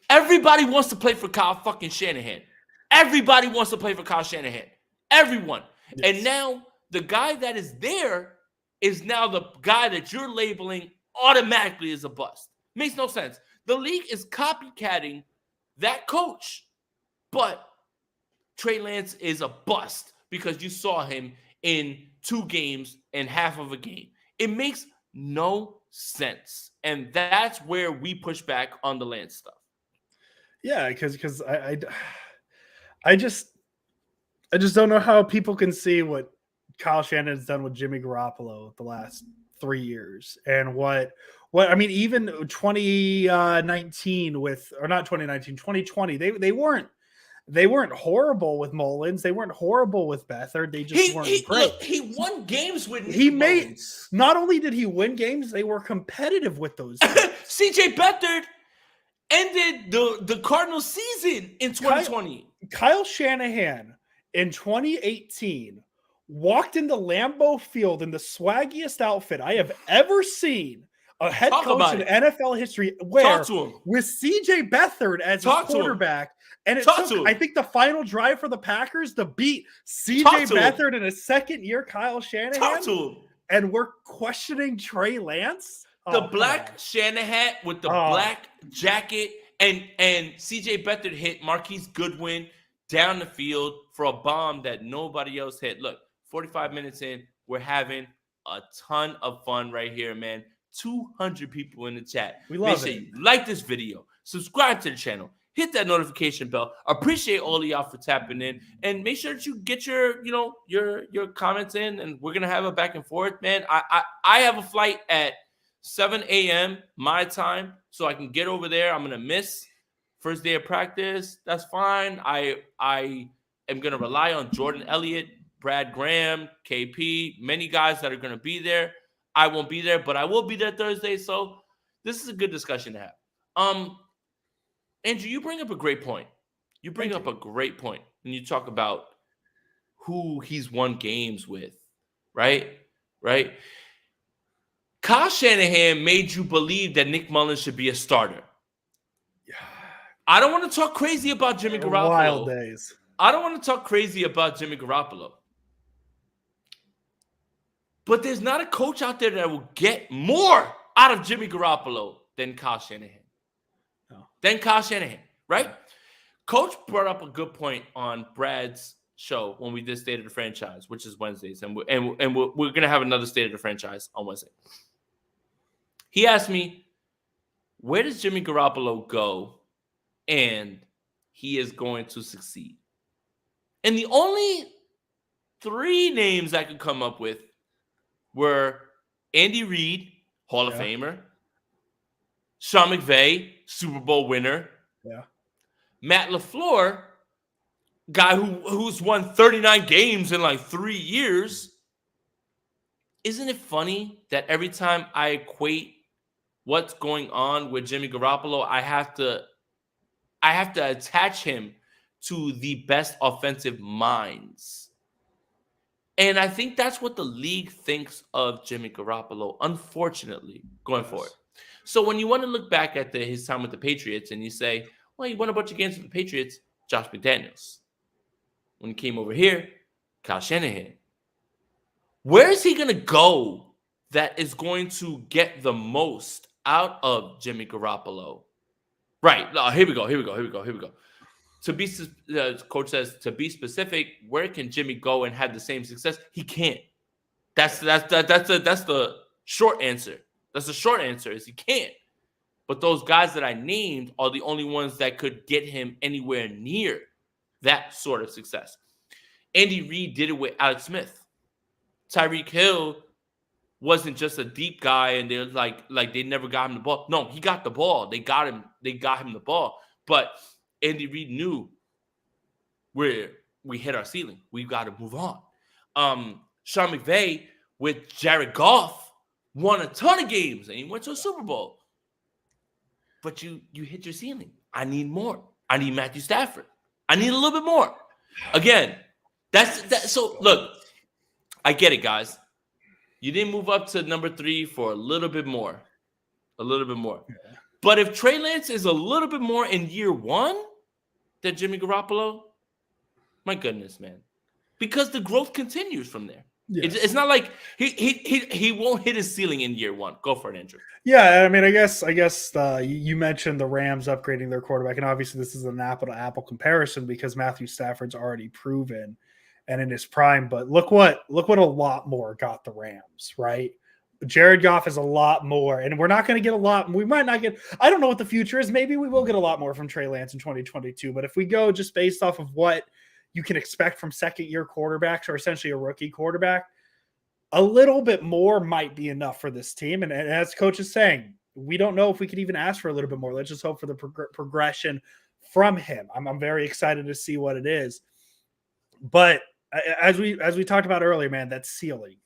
Everybody wants to play for Kyle fucking Shanahan. Everybody wants to play for Kyle Shanahan. Everyone. Yes. And now the guy that is there is now the guy that you're labeling automatically as a bust. Makes no sense. The league is copycatting that coach. But Trey Lance is a bust because you saw him in 2 games and half of a game. It makes no sense. And that's where we push back on the Lance stuff. Yeah, because I just don't know how people can see what Kyle Shanahan has done with Jimmy Garoppolo the last 3 years, and what I mean, even 2019 2020, they weren't horrible with Mullins. They weren't horrible with Beathard. They just weren't great. Look, he won games with Mullins. Not only did he win games, they were competitive with those games. CJ Beathard ended the Cardinals season in 2020. Kyle Shanahan in 2018 walked into Lambeau Field in the swaggiest outfit I have ever seen a head coach in NFL history wear, with CJ Beathard as his quarterback. And it took, I think, the final drive for the Packers to beat CJ Beathard in a second-year Kyle Shanahan. And we're questioning Trey Lance? The black Shanahan with the black jacket, and CJ Beathard hit Marquise Goodwin down the field for a bomb that nobody else hit. Look, 45 minutes in, we're having a ton of fun right here, man. 200 people in the chat. We love Make sure you like this video, subscribe to the channel, hit that notification bell. Appreciate all of y'all for tapping in, and make sure that you get your comments in, and we're gonna have a back and forth, man. I have a flight at 7 a.m. my time, so I can get over there. I'm gonna miss first day of practice. That's fine. I am gonna rely on Jordan Elliott, Brad Graham, KP, many guys that are gonna be there. I won't be there, but I will be there Thursday. So this is a good discussion to have. Andrew, you bring up a great point. You bring up a great point when you talk about who he's won games with, right? Right? Kyle Shanahan made you believe that Nick Mullins should be a starter. I don't want to talk crazy about Jimmy Garoppolo. Wild days. I don't want to talk crazy about Jimmy Garoppolo. But there's not a coach out there that will get more out of Jimmy Garoppolo than Kyle Shanahan. No. Than Kyle Shanahan, right? Coach brought up a good point on Brad's show when we did State of the Franchise, which is Wednesdays. And we're going to have another State of the Franchise on Wednesday. He asked me, where does Jimmy Garoppolo go and he is going to succeed? And the only 3 names I could come up with were Andy Reid, Hall of Famer, Sean McVay, Super Bowl winner, Matt LaFleur, guy who's won 39 games in like 3 years. Isn't it funny that every time I equate what's going on with Jimmy Garoppolo, I have to attach him to the best offensive minds? And I think that's what the league thinks of Jimmy Garoppolo, unfortunately, going forward. So when you want to look back at his time with the Patriots and you say, well, he won a bunch of games with the Patriots, Josh McDaniels. When he came over here, Kyle Shanahan. Where is he going to go that is going to get the most out of Jimmy Garoppolo? Right. Here we go. To be, coach says, to be specific, where can Jimmy go and have the same success? He can't. That's the short answer. That's the short answer, is he can't. But those guys that I named are the only ones that could get him anywhere near that sort of success. Andy Reid did it with Alex Smith. Tyreek Hill wasn't just a deep guy and they're like they never got him the ball. No, he got the ball. They got him the ball. But Andy Reid knew where we hit our ceiling. We've got to move on. Sean McVay with Jared Goff won a ton of games and he went to a Super Bowl. But you hit your ceiling. I need more. I need Matthew Stafford. I need a little bit more. Again, that's so look, I get it, guys. You didn't move up to number 3 for a little bit more. A little bit more. Yeah. But if Trey Lance is a little bit more in year 1 than Jimmy Garoppolo, my goodness, man. Because the growth continues from there. Yes. It's not like he won't hit his ceiling in year 1. Go for it, Andrew. Yeah, I mean, I guess you mentioned the Rams upgrading their quarterback, and obviously this is an apple-to-apple comparison because Matthew Stafford's already proven and in his prime. But look what a lot more got the Rams, right? Jared Goff is a lot more, and we're not going to get a lot. We might not get. I don't know what the future is. Maybe we will get a lot more from Trey Lance in 2022. But if we go just based off of what you can expect from second-year quarterbacks or essentially a rookie quarterback, a little bit more might be enough for this team. And as coach is saying, we don't know if we could even ask for a little bit more. Let's just hope for the progression from him. I'm very excited to see what it is. But as we talked about earlier, man, that ceiling.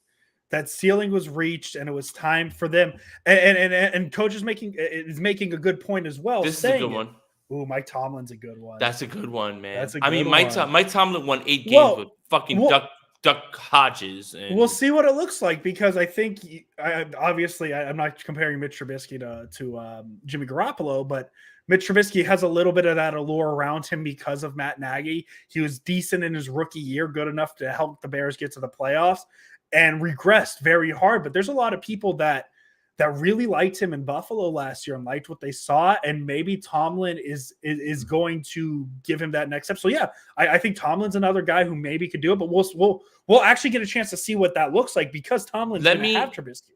that ceiling was reached and it was time for them. And coach is making a good point as well. This is a good one. Ooh, Mike Tomlin's a good one. That's a good one, man. That's a I mean, good Mike Tomlin won 8 games with fucking Duck Hodges. And we'll see what it looks like, because I think obviously I'm not comparing Mitch Trubisky to Jimmy Garoppolo, but Mitch Trubisky has a little bit of that allure around him because of Matt Nagy. He was decent in his rookie year, good enough to help the Bears get to the playoffs, and regressed very hard. But there's a lot of people that really liked him in Buffalo last year and liked what they saw, and maybe Tomlin is going to give him that next step. So yeah, I think Tomlin's another guy who maybe could do it, but we'll actually get a chance to see what that looks like, because Tomlin's going to have Trubisky.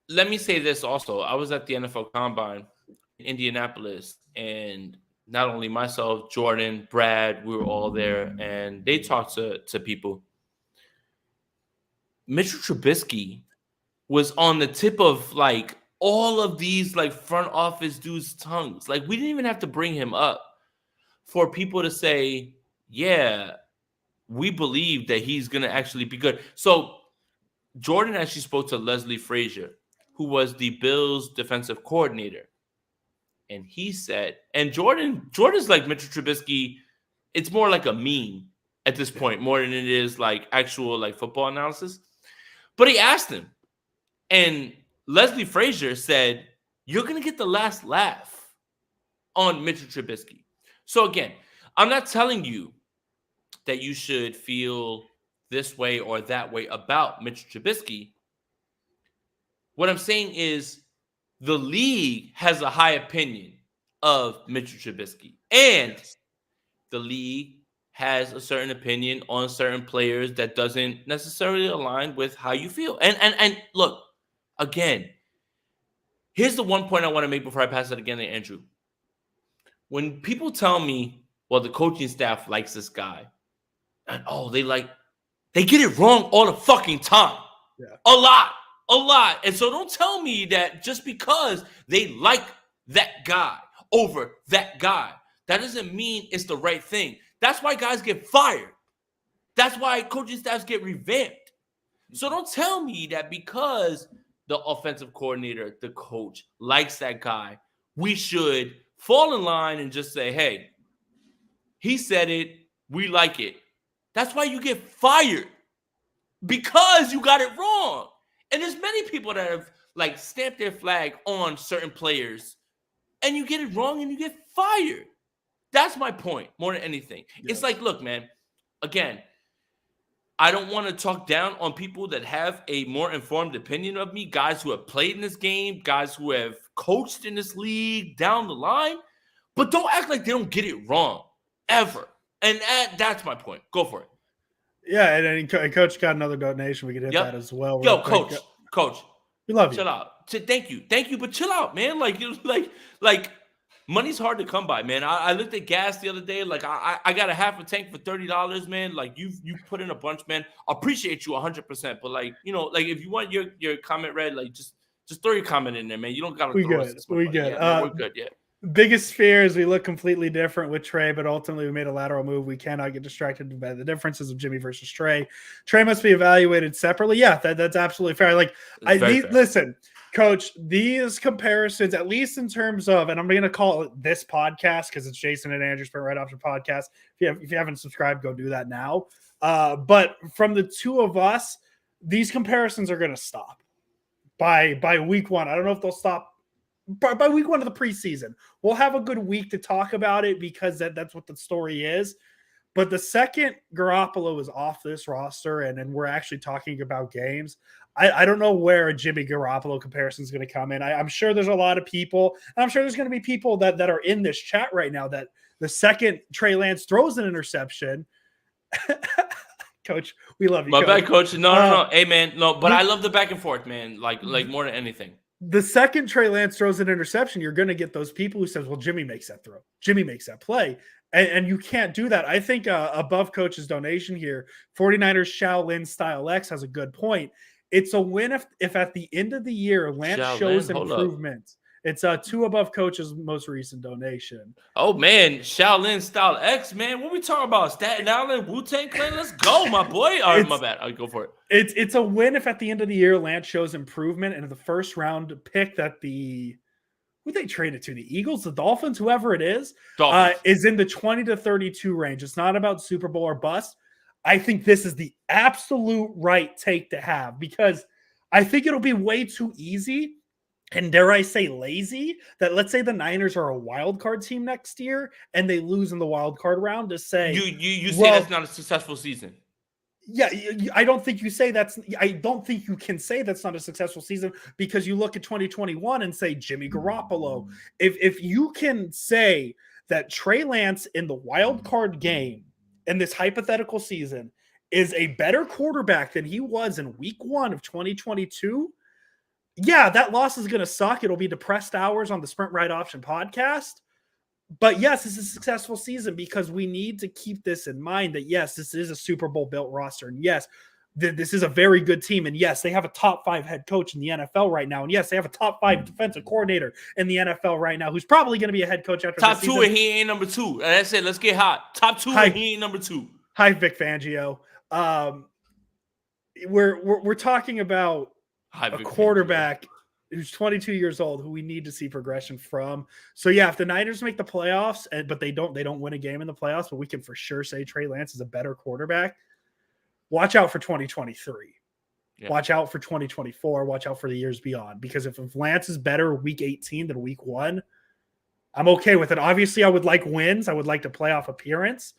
Let me say this also. I was at the NFL Combine in Indianapolis, and not only myself, Jordan, Brad, we were all there, and they talked to people. Mitchell Trubisky was on the tip of like all of these like front office dudes' tongues. Like, we didn't even have to bring him up for people to say, yeah, we believe that he's going to actually be good. So Jordan actually spoke to Leslie Frazier, who was the Bills defensive coordinator. And he said, and Jordan's like Mitchell Trubisky, it's more like a meme at this point, more than it is like actual like football analysis. But he asked him, and Leslie Frazier said, you're going to get the last laugh on Mitchell Trubisky. So again, I'm not telling you that you should feel this way or that way about Mitchell Trubisky. What I'm saying is the league has a high opinion of Mitchell Trubisky, and the league has a certain opinion on certain players that doesn't necessarily align with how you feel. And look, again, here's the one point I want to make before I pass it again to Andrew. When people tell me, well, the coaching staff likes this guy, and they get it wrong all the fucking time. Yeah. A lot. And so don't tell me that just because they like that guy over that guy, that doesn't mean it's the right thing. That's why guys get fired. That's why coaching staffs get revamped. So don't tell me that because the offensive coordinator, the coach, likes that guy, we should fall in line and just say, hey, he said it, we like it. That's why you get fired, because you got it wrong. And there's many people that have like stamped their flag on certain players, and you get it wrong and you get fired. That's my point more than anything. Yes. It's like, look, man, again, I don't want to talk down on people that have a more informed opinion of me, guys who have played in this game, guys who have coached in this league down the line, but don't act like they don't get it wrong ever. And that's my point. Go for it. Yeah, and Coach got another donation. We could hit that as well. Yo, Coach, we love you. Chill out. Thank you, but chill out, man. Like money's hard to come by, man. I looked at gas the other day. Like I got a half a tank for $30, man. Like you put in a bunch, man. I appreciate you 100%. But like, you know, like if you want your comment read, like just throw your comment in there, man. You don't gotta throw us. We good. Yeah, man, we're good. Yeah. Biggest fear is we look completely different with Trey, but ultimately we made a lateral move. We cannot get distracted by the differences of Jimmy versus Trey. Trey must be evaluated separately. Yeah, that's absolutely fair. Like listen, Coach, these comparisons, at least in terms of, and I'm going to call it this podcast because it's Jason and Andrew Sprint Right After Podcast. If you haven't subscribed, go do that now. But from the two of us, these comparisons are going to stop by week one. I don't know if they'll stop by week one of the preseason. We'll have a good week to talk about it because that's what the story is. But the second Garoppolo is off this roster and we're actually talking about games, I don't know where a Jimmy Garoppolo comparison is going to come in. I'm sure there's a lot of people, and I'm sure there's going to be people that are in this chat right now that the second Trey Lance throws an interception, Coach, we love you. My bad, Coach. No. Hey, man, no, but I love the back and forth, man. Like more than anything. The second Trey Lance throws an interception, you're going to get those people who says, well, Jimmy makes that throw. Jimmy makes that play. And you can't do that. I think above Coach's donation here, 49ers Shaolin Style X has a good point. It's a win if at the end of the year, Lance shows improvement. It's two above coach's most recent donation. Oh man, Shaolin Style X, man. What we talking about? Staten Island, Wu-Tang Clan? Let's go, my boy. All right, my bad. I'll go for it. It's a win if at the end of the year Lance shows improvement and the first round pick that who they traded to, the Eagles, the Dolphins, whoever it is in the 20 to 32 range. It's not about Super Bowl or bust. I think this is the absolute right take to have because I think it'll be way too easy and dare I say lazy that let's say the Niners are a wild card team next year and they lose in the wild card round to say you say that's not a successful season. Yeah, I don't think you can say that's not a successful season because you look at 2021 and say Jimmy Garoppolo. If you can say that Trey Lance in the wild card game in this hypothetical season is a better quarterback than he was in week 1 of 2022, yeah, that loss is going to suck. It'll be depressed hours on the Sprint Right Option podcast. But yes, this is a successful season because we need to keep this in mind that, yes, this is a Super Bowl built roster. And yes, this is a very good team. And yes, they have a top 5 head coach in the NFL right now. And yes, they have a top 5 defensive coordinator in the NFL right now who's probably going to be a head coach after top this 2 season. And he ain't number 2. That's it. Let's get hot. Top 2 and he ain't number 2. Hi, Vic Fangio. We're talking about a quarterback who's 22 years old, who we need to see progression from. So yeah, if the Niners make the playoffs, but they don't win a game in the playoffs, but we can for sure say Trey Lance is a better quarterback. Watch out for 2023. Yeah. Watch out for 2024. Watch out for the years beyond. Because if Lance is better week 18 than week 1, I'm okay with it. Obviously, I would like wins. I would like a playoff appearance.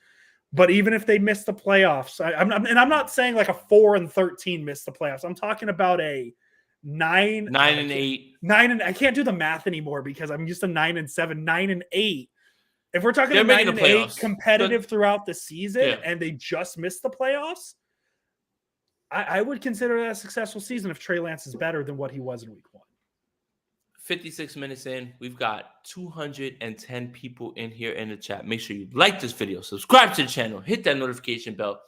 But even if they miss the playoffs, I'm not saying like a 4-13 miss the playoffs. I'm talking about a 9 and 8. I can't do the math anymore because I'm used to 9 and 7, 9 and 8. If we're talking 9 and 8 competitive throughout the season and they just missed the playoffs, I would consider that a successful season if Trey Lance is better than what he was in week 1. 56 minutes in, we've got 210 people in here in the chat. Make sure you like this video, subscribe to the channel, hit that notification bell.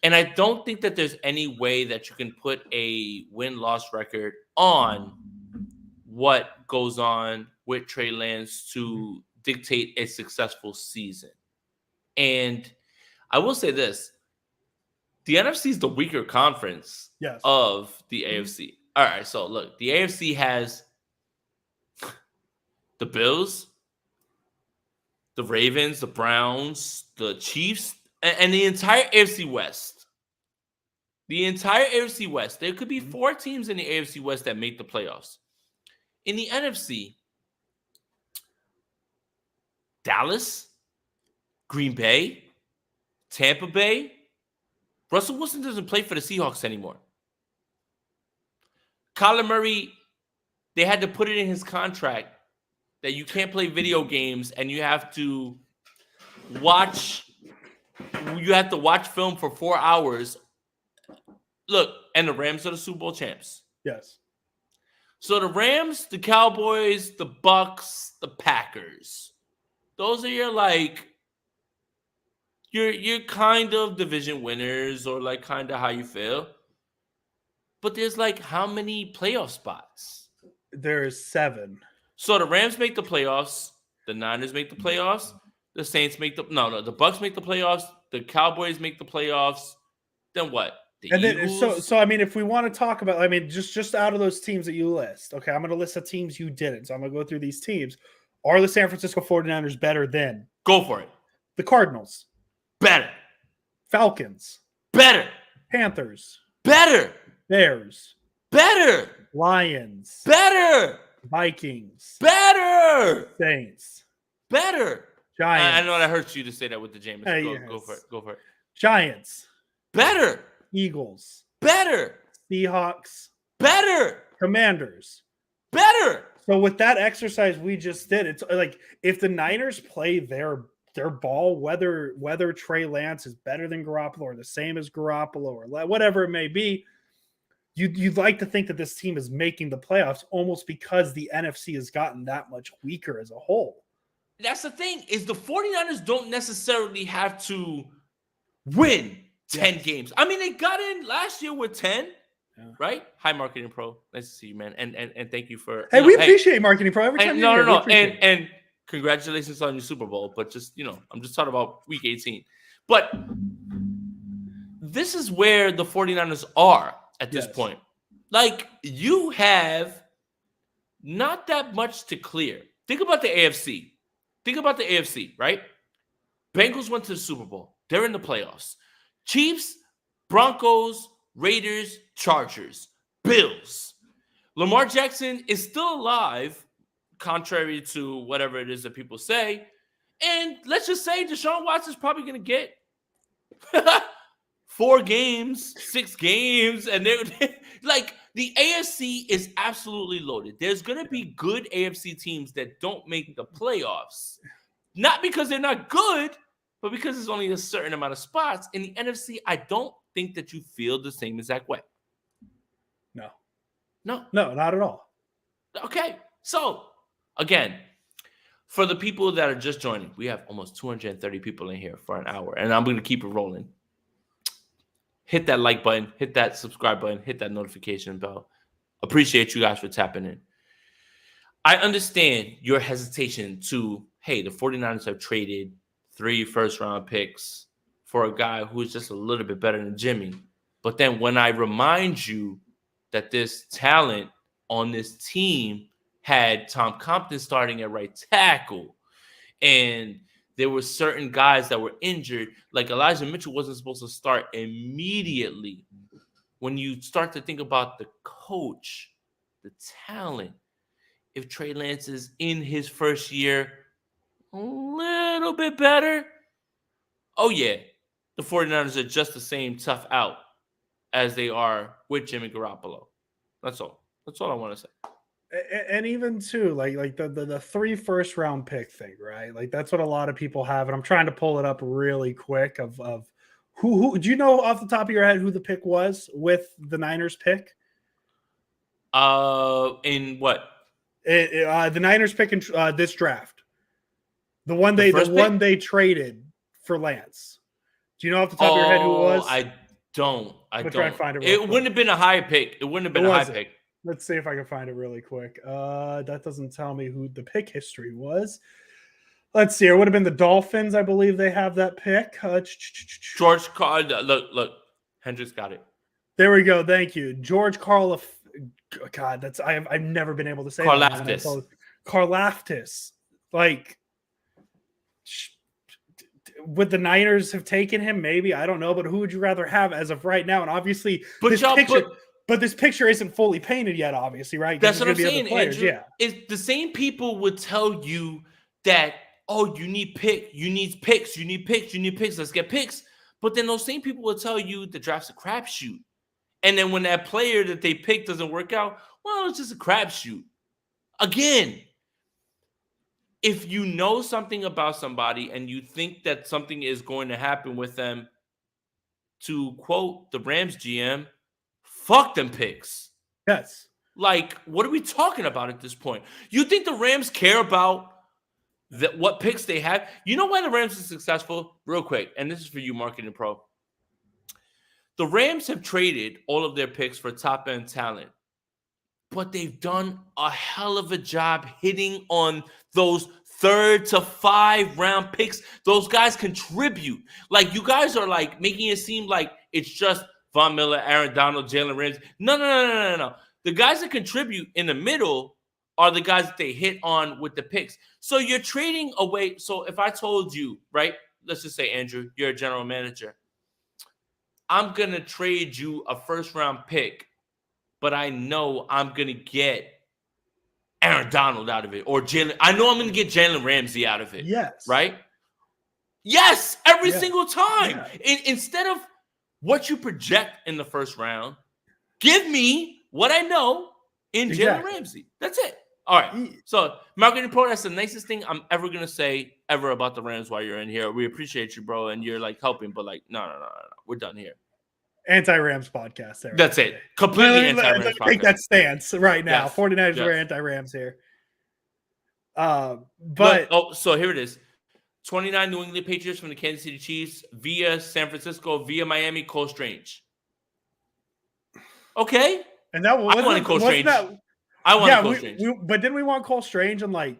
And I don't think that there's any way that you can put a win-loss record on what goes on with Trey Lance to dictate a successful season. And I will say this. The NFC is the weaker conference of the AFC. All right, so look, the AFC has the Bills, the Ravens, the Browns, the Chiefs, and the entire AFC West. The entire AFC West. There could be 4 teams in the AFC West that make the playoffs. In the NFC, Dallas, Green Bay, Tampa Bay. Russell Wilson doesn't play for the Seahawks anymore. Kyler Murray, they had to put it in his contract that you can't play video games and you have to watch film for 4 hours. Look, and the Rams are the Super Bowl champs. Yes. So the Rams, the Cowboys, the Bucks, the Packers. Those are your kind of division winners or like kind of how you feel. But there's like how many playoff spots? There's 7. So the Rams make the playoffs, the Niners make the playoffs, the Saints make the Bucks make the playoffs, the Cowboys make the playoffs. Then what? So I mean, if we want to talk about, I mean, just out of those teams that you list, okay, I'm going to list the teams you didn't. So I'm going to go through these teams. Are the San Francisco 49ers better than? Go for it. The Cardinals. Better. Falcons. Better. Panthers. Better. Bears. Better. Lions. Better. Vikings. Better. Saints. Better. Giants. I know that hurts you to say that with the Jameis. Go for it. Go for it. Giants. Better. Eagles. Better. Seahawks. Better. Commanders. Better. So with that exercise we just did, it's like if the Niners play their ball, whether Trey Lance is better than Garoppolo or the same as Garoppolo or whatever it may be, you'd like to think that this team is making the playoffs almost because the NFC has gotten that much weaker as a whole. That's the thing, is the 49ers don't necessarily have to win 10 games. I mean, they got in last year with 10. Yeah. Right? Hi, Marketing Pro. Nice to see you, man. And thank you for. Hey, we appreciate Marketing Pro every time you're here. No. And congratulations on your Super Bowl. But just, I'm just talking about week 18. But this is where the 49ers are at this point. Like, you have not that much to clear. Think about the AFC. Right? Bengals went to the Super Bowl. They're in the playoffs. Chiefs, Broncos, Raiders, Chargers, Bills. Lamar Jackson is still alive, contrary to whatever it is that people say. And let's just say Deshaun Watson's probably going to get 4 games, 6 games. And they're like, the AFC is absolutely loaded. There's going to be good AFC teams that don't make the playoffs. Not because they're not good, but because there's only a certain amount of spots. In the NFC, I don't think that you feel the same exact way. No, not at all. Okay, so again, for the people that are just joining, we have almost 230 people in here for an hour, and I'm going to keep it rolling. Hit that like button, hit that subscribe button, hit that notification bell. Appreciate you guys for tapping in. I understand your hesitation to, hey, the 49ers have traded 3 first-round picks for a guy who's just a little bit better than Jimmy. But then when I remind you that this talent on this team had Tom Compton starting at right tackle, and there were certain guys that were injured, like Elijah Mitchell wasn't supposed to start immediately. When you start to think about the coach, the talent, if Trey Lance is in his first year a little bit better, oh yeah, the 49ers are just the same tough out as they are with Jimmy Garoppolo. That's all. That's all I want to say. And even too, like the 3 first-round pick thing, right? Like that's what a lot of people have, and I'm trying to pull it up really quick. Of who do you know off the top of your head who the pick was with the Niners pick? In what? The Niners pick in this draft. The one they traded for Lance. Do you know off the top of your head who it was? I don't. Try and find it. It wouldn't have been a high pick. It wouldn't have been a high pick. Let's see if I can find it really quick. That doesn't tell me who the pick history was. Let's see. It would have been the Dolphins. I believe they have that pick. George Carl. Look. Hendricks got it. There we go. Thank you, George Carl. God, that's I've never been able to say Karlaftis. Karlaftis. Like, would the Niners have taken him? Maybe, I don't know. But who would you rather have as of right now? And obviously, But this picture isn't fully painted yet, obviously, right? That's what I'm saying, Andrew. Yeah. It's the same people would tell you that, oh, you need picks, let's get picks. But then those same people will tell you the draft's a crapshoot. And then when that player that they pick doesn't work out, well, it's just a crapshoot. Again, if you know something about somebody and you think that something is going to happen with them, to quote the Rams GM, fuck them picks. Yes. Like, what are we talking about at this point? You think the Rams care about what picks they have? You know why the Rams are successful? Real quick, and this is for you, Marketing Pro. The Rams have traded all of their picks for top-end talent, but they've done a hell of a job hitting on those 3rd to 5 round picks. Those guys contribute. Like, you guys are like making it seem like it's just Von Miller, Aaron Donald, Jalen Ramsey. No. The guys that contribute in the middle are the guys that they hit on with the picks. So you're trading away. So if I told you, right, let's just say, Andrew, you're a general manager. I'm going to trade you a first-round pick, but I know I'm going to get Aaron Donald out of it. Or Jalen. I know I'm going to get Jalen Ramsey out of it. Yes. Right? Yes, every single time. Yeah. Instead of what you project in the first round, give me what I know in Jalen Ramsey. That's it. All right. So, Marketing Pro, that's the nicest thing I'm ever going to say ever about the Rams while you're in here. We appreciate you, bro, and you're, like, helping, but, like, no. We're done here. Anti-Rams podcast there. That's it. Completely anti-Rams podcast. Take that stance right now. Yes. 49ers are anti-Rams here. So here it is. 29 New England Patriots from the Kansas City Chiefs via San Francisco, via Miami, Cole Strange. Okay. And that I wanted Cole Strange. That, I wanted Cole Strange. But didn't we want Cole Strange in like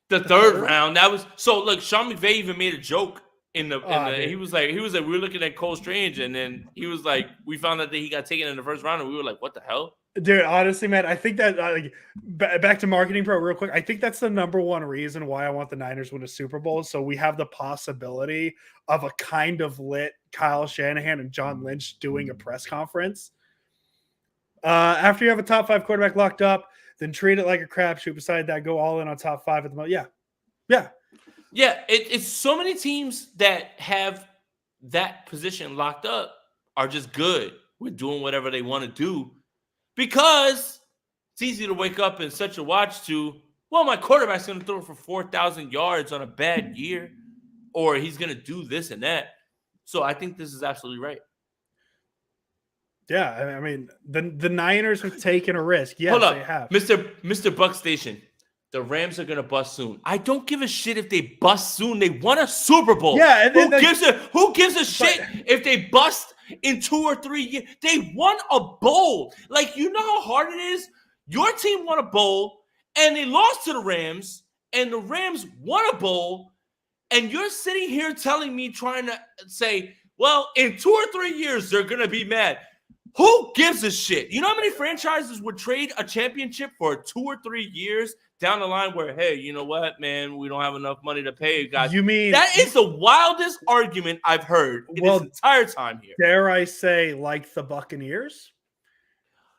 the third round? That was so. Look, Sean McVay even made a joke in the. He was like, we were looking at Cole Strange, and then he was like, we found out that he got taken in the first round, and we were like, what the hell? Dude, honestly, man, I think that back to Marketing Pro real quick. I think that's the number one reason why I want the Niners to win a Super Bowl. So we have the possibility of a kind of lit Kyle Shanahan and John Lynch doing a press conference. After you have a top 5 quarterback locked up, then treat it like a crapshoot. Beside that, go all in on top 5 at the moment. Yeah. It's so many teams that have that position locked up are just good with doing whatever they want to do. Because it's easy to wake up and set your watch to, well, my quarterback's going to throw for 4,000 yards on a bad year, or he's going to do this and that. So I think this is absolutely right. Yeah, I mean, the Niners have taken a risk. Yes, Hold up. They have. Mr. Buck Station, the Rams are going to bust soon. I don't give a shit if they bust soon. They won a Super Bowl. Yeah, and who gives a shit if they bust in 2 or 3 years? They won a bowl. Like, you know how hard it is? Your team won a bowl, and they lost to the Rams, and the Rams won a bowl, and you're sitting here telling me, trying to say, well, in 2 or 3 years, they're going to be mad. Who gives a shit? You know how many franchises would trade a championship for 2 or 3 years down the line where, hey, you know what, man, we don't have enough money to pay you guys? You mean that is the wildest argument I've heard in this entire time here. Dare I say, like the Buccaneers?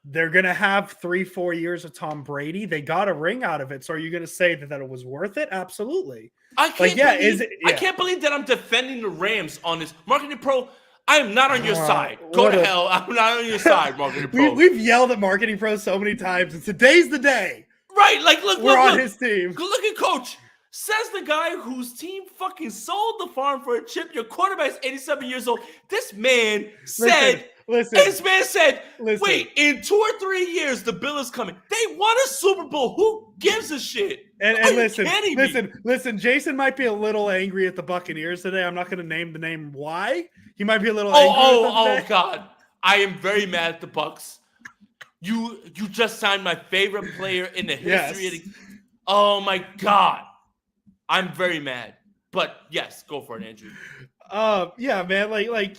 They're going to have 3-4 years of Tom Brady. They got a ring out of it. So are you going to say that it was worth it? Absolutely. I can't believe that I'm defending the Rams on this. Marketing Pro, I am not on your side. Go to hell. I'm not on your side, Marketing Pro. We've yelled at Marketing Pro so many times, and today's the day. Right. Like, look, we're on his team. Look at Coach. Says the guy whose team fucking sold the farm for a chip. Your quarterback's 87 years old. This man said, wait, in 2 or 3 years, the bill is coming. They won a Super Bowl. Who gives a shit? And listen, Jason might be a little angry at the Buccaneers today. I'm not going to name the name why. He might be a little angry. Oh, God. I am very mad at the Bucs. You just signed my favorite player in the history of the... Oh, my God. I'm very mad. But, yes, go for it, Andrew. Yeah, man. Like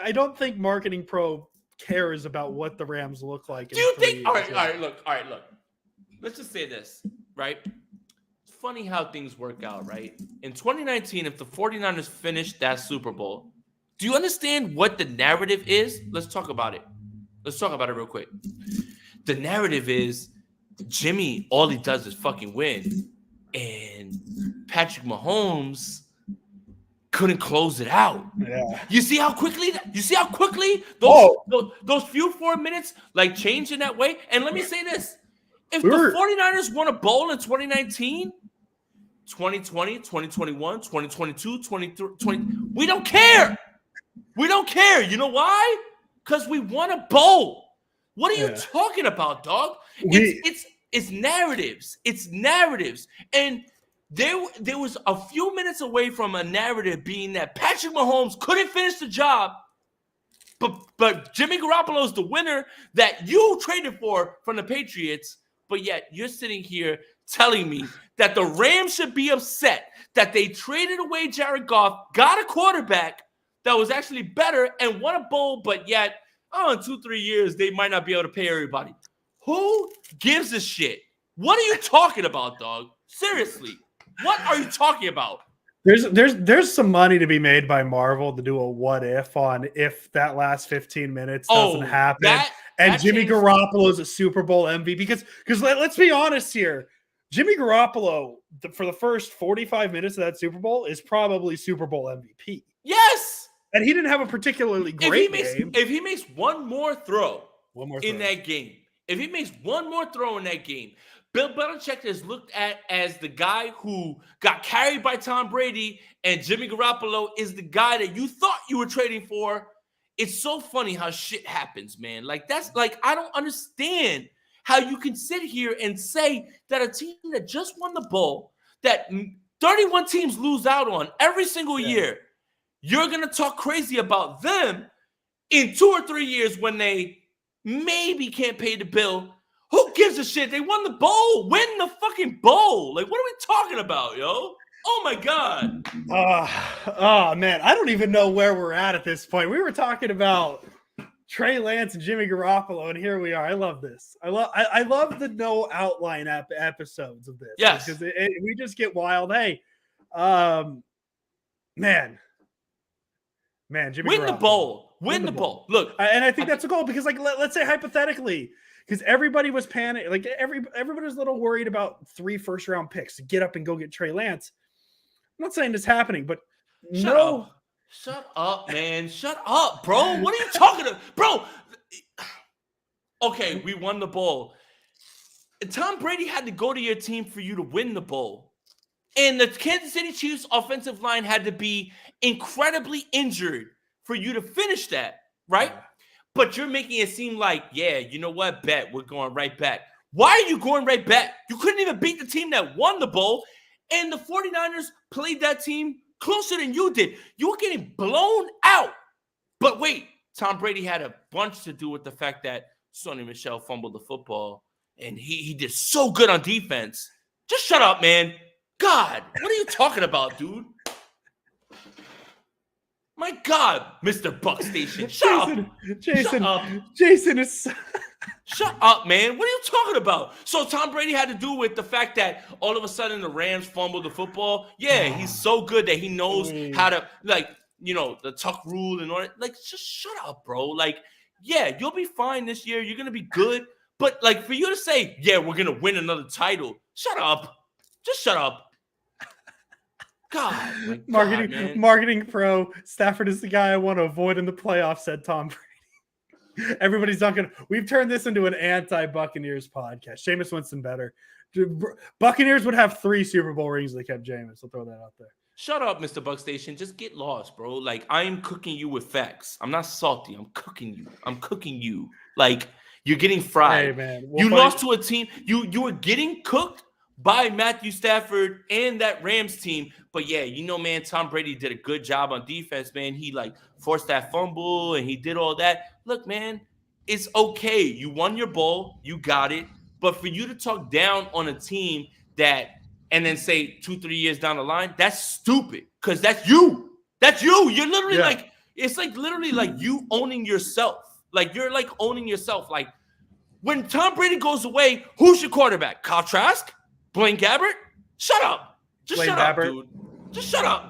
I don't think Marketing Pro cares about what the Rams look like. Do you think... All right, look. Let's just say this, right? It's funny how things work out, right? In 2019, if the 49ers finished that Super Bowl, do you understand what the narrative is? Let's talk about it. Let's talk about it real quick. The narrative is Jimmy, all he does is fucking win. And Patrick Mahomes couldn't close it out. Yeah. You see how quickly those few 4 minutes like changed in that way? And let me say this. If the 49ers won a bowl in 2019, 2020, 2021, 2022, 2020, we don't care. We don't care. You know why? Because we won a bowl. What are you talking about, dog? It's narratives. It's narratives. And there was a few minutes away from a narrative being that Patrick Mahomes couldn't finish the job, but Jimmy Garoppolo is the winner that you traded for from the Patriots, but yet you're sitting here telling me that the Rams should be upset that they traded away Jared Goff, got a quarterback that was actually better and won a bowl, but yet, in 2-3 years, they might not be able to pay everybody. Who gives a shit? What are you talking about, dog? Seriously, what are you talking about? There's some money to be made by Marvel to do a what if on if that last 15 minutes doesn't happen. And Jimmy Garoppolo is a Super Bowl MVP because let's be honest here. Jimmy Garoppolo, for the first 45 minutes of that Super Bowl, is probably Super Bowl MVP. Yes. And he didn't have a particularly great game. If he makes one more throw in that game, if he makes one more throw in that game, Bill Belichick is looked at as the guy who got carried by Tom Brady, and Jimmy Garoppolo is the guy that you thought you were trading for. It's so funny how shit happens, man. Like, that's like, I don't understand how you can sit here and say that a team that just won the bowl, that 31 teams lose out on every single year, you're going to talk crazy about them in 2 or 3 years when they maybe can't pay the bill. Who gives a shit? They won the bowl. Win the fucking bowl. Like, what are we talking about, yo? Oh, my God. Oh, man. I don't even know where we're at this point. We were talking about Trey Lance and Jimmy Garoppolo, and here we are. I love this. I love the no outline episodes of this. Yes. Because we just get wild. Hey, man, Jimmy Win Garoppolo. the bowl. Win the bowl. Look. And I think that's a goal because, like, let's say hypothetically, because everybody was panicking. Like, everybody was a little worried about 3 first-round picks to get up and go get Trey Lance. I'm not saying this happening, but Shut up, man. Shut up, bro. What are you talking about? Bro, okay, we won the bowl. Tom Brady had to go to your team for you to win the bowl. And the Kansas City Chiefs offensive line had to be incredibly injured for you to finish that, right? But you're making it seem like, yeah, you know what? Bet we're going right back. Why are you going right back? You couldn't even beat the team that won the bowl. And the 49ers played that team closer than you did. You were getting blown out. But wait, Tom Brady had a bunch to do with the fact that Sonny Michel fumbled the football, and he did so good on defense. Just shut up, man. God, what are you talking about, dude? My God, Mr. Buck Station. Shut up. Jason is... Shut up, man. What are you talking about? So Tom Brady had to do with the fact that all of a sudden the Rams fumbled the football. Yeah, he's so good that he knows how to, like, you know, the tuck rule and all that. Like, just shut up, bro. Like, yeah, you'll be fine this year. You're going to be good. But, like, for you to say, yeah, we're going to win another title, shut up. Just shut up. God, marketing pro. Stafford is the guy I want to avoid in the playoffs, said Tom Brady. Everybody's not going to. We've turned this into an anti-Buccaneers podcast. Jameis Winston better. Buccaneers would have 3 Super Bowl rings if they kept Jameis. I'll throw that out there. Shut up, Mr. Buck Station. Just get lost, bro. Like, I'm cooking you with facts. I'm not salty. I'm cooking you. Like, you're getting fried. Hey, man. You lost to a team. You were getting cooked by Matthew Stafford and that Rams team. But, yeah, you know, man, Tom Brady did a good job on defense, man. He, like, forced that fumble, and he did all that. Look, man, it's okay. You won your bowl. You got it. But for you to talk down on a team that – and then say 2-3 years down the line, that's stupid because that's you. That's you. You're literally like – it's like literally like you owning yourself. Like, you're, like, owning yourself. Like, when Tom Brady goes away, who's your quarterback? Kyle Trask? Blaine Gabbert? Shut up. Just shut up, dude. Just shut up.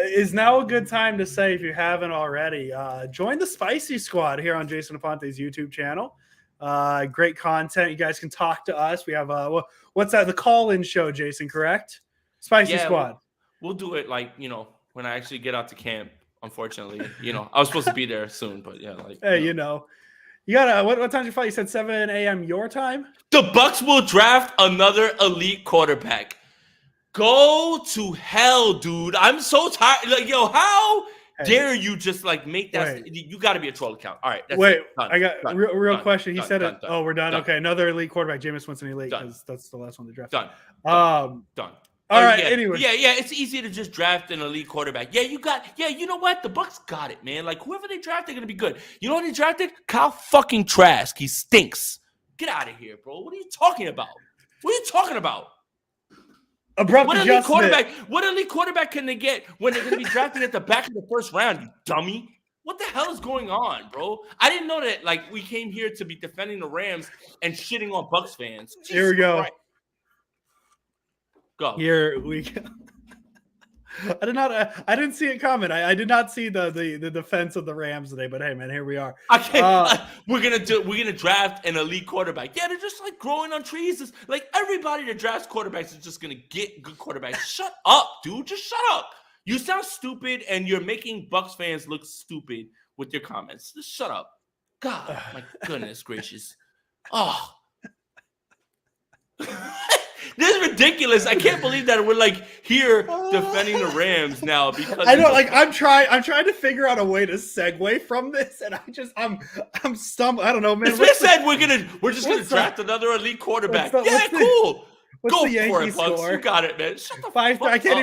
Is now a good time to say, if you haven't already, join the Spicy Squad here on Jason Aponte's YouTube channel. Great content. You guys can talk to us. We have what's that? The call-in show, Jason, correct? Spicy Squad. We'll do it like, you know, when I actually get out to camp. Unfortunately, you know, I was supposed to be there soon, but yeah, like. Hey, you know. You got what time's your flight? You said 7 a.m. your time? The Bucs will draft another elite quarterback. Go to hell, dude. I'm so tired. Like, yo, how dare you just like make that? You got to be a troll account. All right. That's wait, it. Done. I got done. real done. question. He done. said done. it. Done. Oh, we're done. Done. Okay, another elite quarterback, Jameis Winston elite, because that's the last one they drafted. Done. Done. All right. Yeah. Anyway. Yeah. It's easy to just draft an elite quarterback. Yeah, you know what? The Bucs got it, man. Like, whoever they draft, they're gonna be good. You know what they drafted? Kyle fucking Trask. He stinks. Get out of here, bro. What are you talking about? What are you talking about? Abrupt What elite quarterback can they get when they're gonna be drafted at the back of the first round? You dummy. What the hell is going on, bro? I didn't know that. Like, we came here to be defending the Rams and shitting on Bucs fans. Jesus Here we go. Christ. Go. Here we go. I didn't see it coming. I did not see the defense of the Rams today, but hey, man, here we are. I can't. We're gonna draft an elite quarterback. Yeah, they're just like growing on trees. It's like everybody that drafts quarterbacks is just gonna get good quarterbacks. Shut up, dude. Just shut up. You sound stupid, and you're making Bucs fans look stupid with your comments. Just shut up. God, my goodness gracious. Oh. This is ridiculous. I can't believe that we're like here defending the Rams now because I know, like I'm trying to figure out a way to segue from this, and I'm stumbling. I don't know, man. They said we're just gonna draft another elite quarterback. Cool. Go for it, Bucs. You got it, man. Shut the fuck up. I can't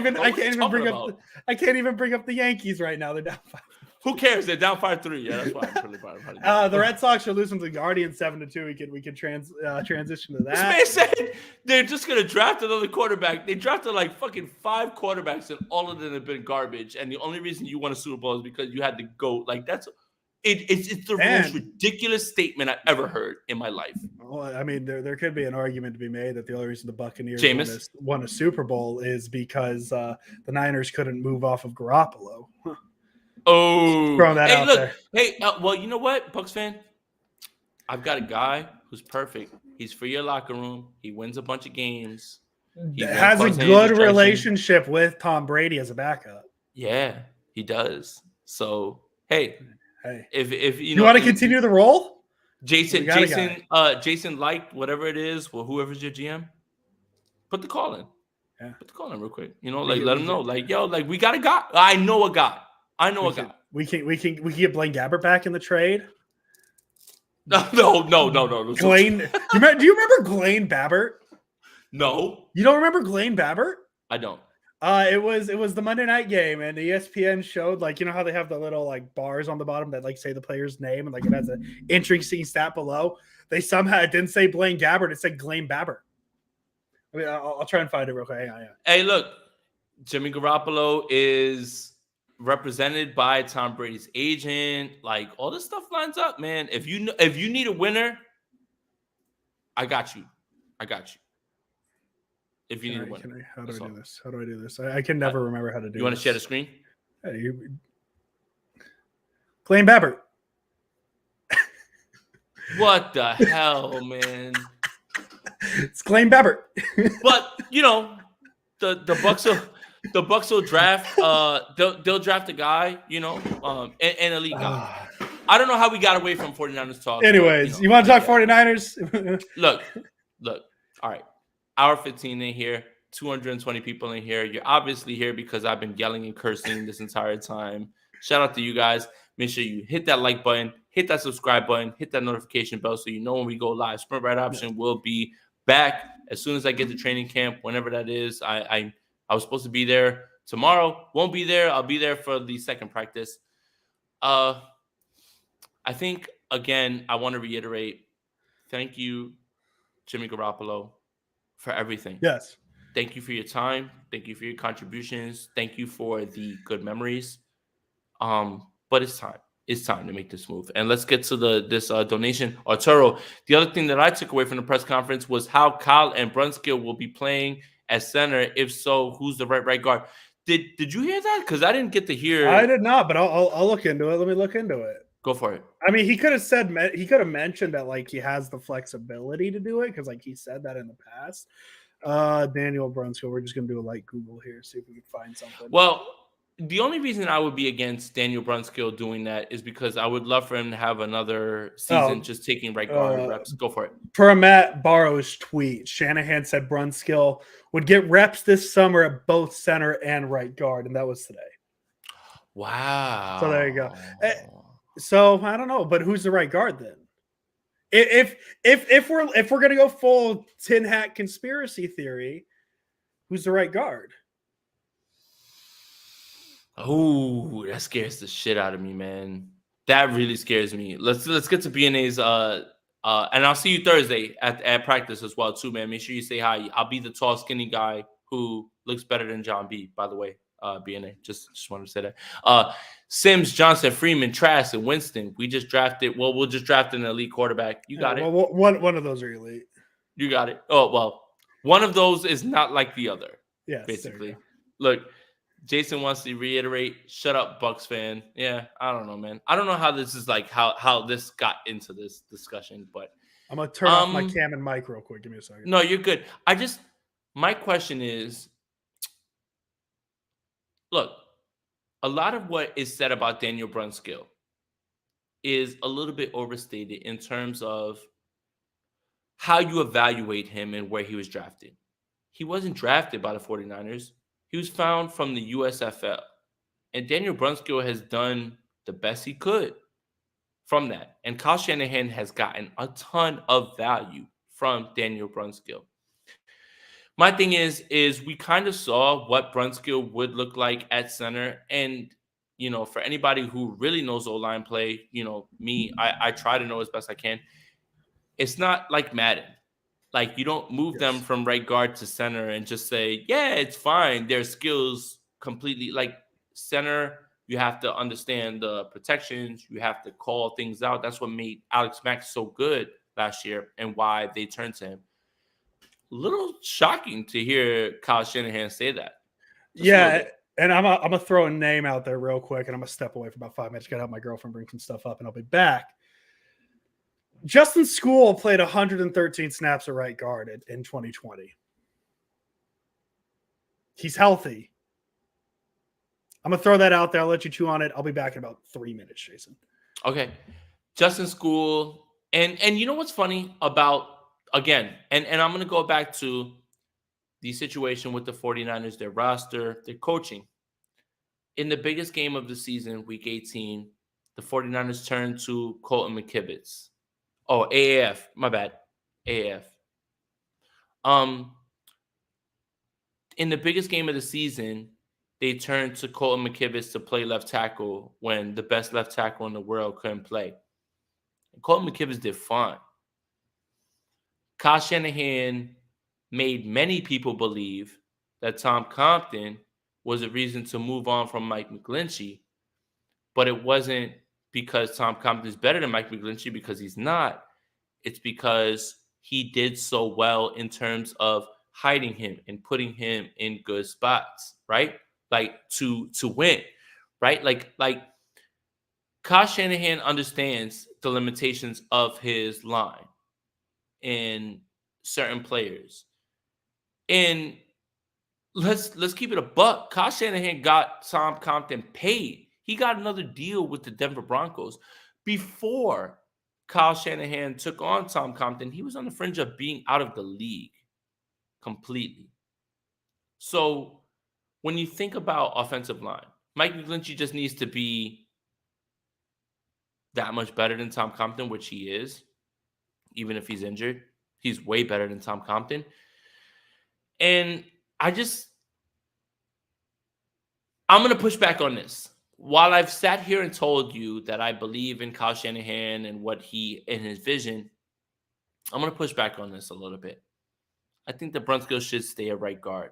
even bring up the Yankees right now. They're down 5. Who cares? They're down 5-3. Yeah, that's why I'm really proud of it. The Red Sox are losing to the Guardians 7-2. We can transition to that. This man said they're just gonna draft another quarterback. They drafted like fucking 5 quarterbacks, and all of them have been garbage. And the only reason you won a Super Bowl is because you had to go. Like that's it's the most ridiculous statement I've ever heard in my life. Well, I mean, there could be an argument to be made that the only reason the Buccaneers won a Super Bowl is because the Niners couldn't move off of Garoppolo. Oh, throwing that out there. Hey, well, you know what, Bucs fan? I've got a guy who's perfect. He's for your locker room. He wins a bunch of games. He has a good relationship with Tom Brady as a backup. Yeah, he does. So, hey, if you want to continue the role, Jason liked whatever it is, well, whoever's your GM, put the call in. Yeah, put the call in real quick. Let him know, like, yo, like we got a guy. I know a guy. We can get Blaine Gabbert back in the trade. No. Blaine, do you remember Blaine Gabbert? No. You don't remember Blaine Gabbert? I don't. It was the Monday night game, and the ESPN showed, like, you know how they have the little like bars on the bottom that like say the player's name, and like it has an interesting stat below. They somehow it didn't say Blaine Gabbert, it said Blaine Gabbert. I mean, I'll try and find it real quick. Hang on. Hey, look, Jimmy Garoppolo is represented by Tom Brady's agent. Like, all this stuff lines up, man. If you need a winner, I got you. If you need a winner. How do I do this? I can never remember how to do this. You want to share the screen? Hey, Blaine Gabbert. What the hell, man? It's Blaine Gabbert. But the Bucs will draft. They'll draft a guy, an elite guy. I don't know how we got away from 49ers talk. Anyways, but, you want to talk 49ers? Look. All right, hour 15 in here. 220 people in here. You're obviously here because I've been yelling and cursing this entire time. Shout out to you guys. Make sure you hit that like button, hit that subscribe button, hit that notification bell so you know when we go live. Sprint Right Option will be back as soon as I get to training camp, whenever that is. I was supposed to be there tomorrow. Won't be there. I'll be there for the second practice. I think, again, I want to reiterate, thank you, Jimmy Garoppolo, for everything. Yes. Thank you for your time. Thank you for your contributions. Thank you for the good memories. But it's time. It's time to make this move. And let's get to this donation. Arturo, the other thing that I took away from the press conference was how Kyle and Brunskill will be playing at center. If so, who's the right guard? Did you hear that? Because I didn't get to hear. I did not, but I'll look into it. Let me look into it. Go for it. I mean, he could have mentioned that like he has the flexibility to do it because like he said that in the past. Daniel Brunskill. We're just gonna do a light Google here, see if we can find something. Well, the only reason I would be against Daniel Brunskill doing that is because I would love for him to have another season just taking right guard reps. Go for it. Per Matt Barrow's tweet, Shanahan said Brunskill would get reps this summer at both center and right guard, and that was today. Wow. So there you go. So I don't know, but who's the right guard then? If we're gonna go full tin hat conspiracy theory, who's the right guard? Oh, that scares the shit out of me, man. That really scares me. Let's get to BNA's and I'll see you Thursday at practice as well too, man. Make sure you say hi. I'll be the tall, skinny guy who looks better than John B, by the way. BNA. Just wanted to say that. Sims, Johnson, Freeman, Trask, and Winston. We just drafted. Well, we'll just draft an elite quarterback. You got it. Well, one of those are elite. You got it. Oh, well, one of those is not like the other. Yes, basically. Look, Jason wants to reiterate, shut up, Bucs fan. Yeah, I don't know, man. I don't know how this is like how this got into this discussion, but I'm gonna turn off my cam and mic real quick. Give me a second. No, you're good. My question is, look, a lot of what is said about Daniel Brunskill is a little bit overstated in terms of how you evaluate him and where he was drafted. He wasn't drafted by the 49ers. He was found from the USFL. And Daniel Brunskill has done the best he could from that. And Kyle Shanahan has gotten a ton of value from Daniel Brunskill. My thing is we kind of saw what Brunskill would look like at center. And for anybody who really knows O-line play, I try to know as best I can. It's not like Madden. Like, you don't move them Yes. from right guard to center and just say, yeah, it's fine. Their skills completely, like center, you have to understand the protections. You have to call things out. That's what made Alex Mack so good last year and why they turned to him. Little shocking to hear Kyle Shanahan say that. Just a little Yeah, bit. and I'm gonna throw a name out there real quick, and I'm gonna step away for about 5 minutes. Gotta help my girlfriend bring some stuff up, and I'll be back. Justin School played 113 snaps at right guard in 2020. He's healthy. I'm gonna throw that out there. I'll let you chew on it. I'll be back in about 3 minutes, Jason. Okay. Justin School. And you know what's funny about, again, and I'm gonna go back to the situation with the 49ers, their roster, their coaching. In the biggest game of the season, week 18, the 49ers turned to Colton McKivitz. Oh, AAF. My bad. AAF. In the biggest game of the season, they turned to Colton McKivitz to play left tackle when the best left tackle in the world couldn't play. And Colton McKivitz did fine. Kyle Shanahan made many people believe that Tom Compton was a reason to move on from Mike McGlinchey, but it wasn't because Tom Compton is better than Mike McGlinchey, because he's not. It's because he did so well in terms of hiding him and putting him in good spots, right? Like to win, right? Like Kyle Shanahan understands the limitations of his line and certain players. And let's keep it a buck. Kyle Shanahan got Tom Compton paid. He got another deal with the Denver Broncos. Before Kyle Shanahan took on Tom Compton, he was on the fringe of being out of the league completely. So when you think about offensive line, Mike McGlinchey just needs to be that much better than Tom Compton, which he is, even if he's injured. He's way better than Tom Compton. And I'm going to push back on this. While I've sat here and told you that I believe in Kyle Shanahan and what he and his vision, I'm going to push back on this a little bit. I think the Brunskill should stay at right guard.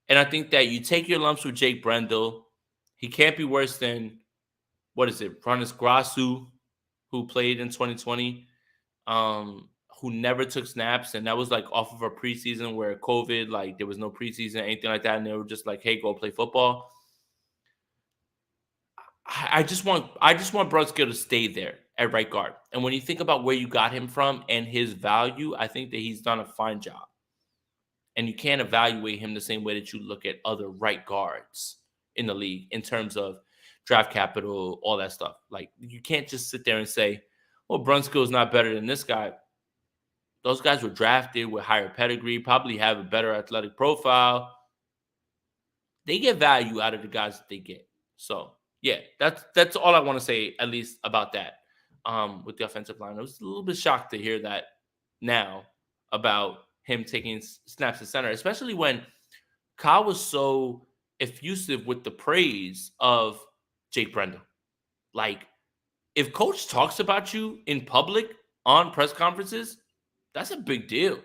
And I think that you take your lumps with Jake Brendel. He can't be worse than, what is it, Ronis Grasu, who played in 2020, who never took snaps. And that was like off of a preseason where COVID, like there was no preseason, anything like that. And they were just like, hey, go play football. I just want Brunskill to stay there at right guard. And when you think about where you got him from and his value, I think that he's done a fine job. And you can't evaluate him the same way that you look at other right guards in the league in terms of draft capital, all that stuff. Like, you can't just sit there and say, well, Brunskill is not better than this guy. Those guys were drafted with higher pedigree, probably have a better athletic profile. They get value out of the guys that they get. So, yeah, that's all I want to say, at least about that with the offensive line. I was a little bit shocked to hear that now about him taking snaps at center, especially when Kyle was so effusive with the praise of Jake Brendel. Like, if coach talks about you in public on press conferences, that's a big deal.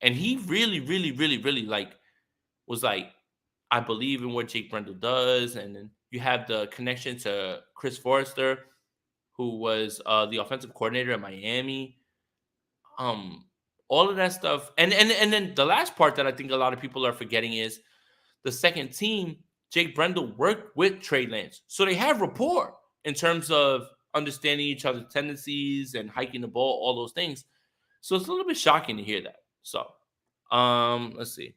And he really, really, really, really was like, I believe in what Jake Brendel does. And then you have the connection to Chris Forrester, who was the offensive coordinator at Miami. All of that stuff. And then the last part that I think a lot of people are forgetting is the second team, Jake Brendel worked with Trey Lance. So they have rapport in terms of understanding each other's tendencies and hiking the ball, all those things. So it's a little bit shocking to hear that. So let's see.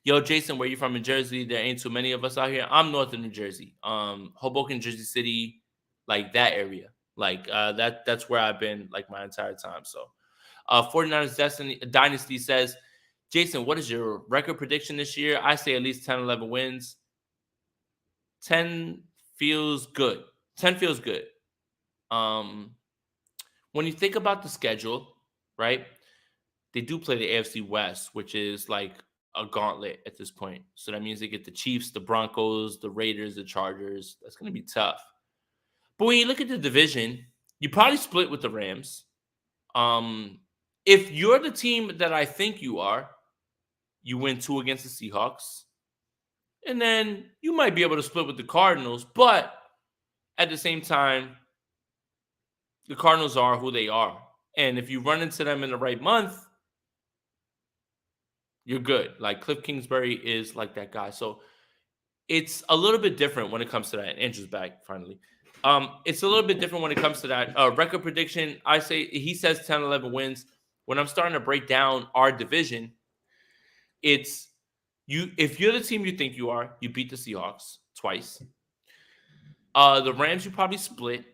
Yo, Jason, where you from in Jersey? There ain't too many of us out here. I'm north of New Jersey. Hoboken, Jersey City, like that area. Like that's where I've been like my entire time. So 49ers Dynasty says, Jason, what is your record prediction this year? I say at least 10, 11 wins. 10 feels good. 10 feels good. When you think about the schedule, right? They do play the AFC West, which is like a gauntlet at this point. So that means they get the Chiefs, the Broncos, the Raiders, the Chargers. That's going to be tough. But when you look at the division, you probably split with the Rams. If you're the team that I think you are, you win 2 against the Seahawks. And then you might be able to split with the Cardinals. But at the same time, the Cardinals are who they are. And if you run into them in the right month, you're good. Like Cliff Kingsbury is like that guy. So it's a little bit different when it comes to that. Andrew's back finally. It's a little bit different when it comes to that. Record prediction, I say he says 10, 11 wins. When I'm starting to break down our division, it's you. If you're the team you think you are, you beat the Seahawks twice. The Rams, you probably split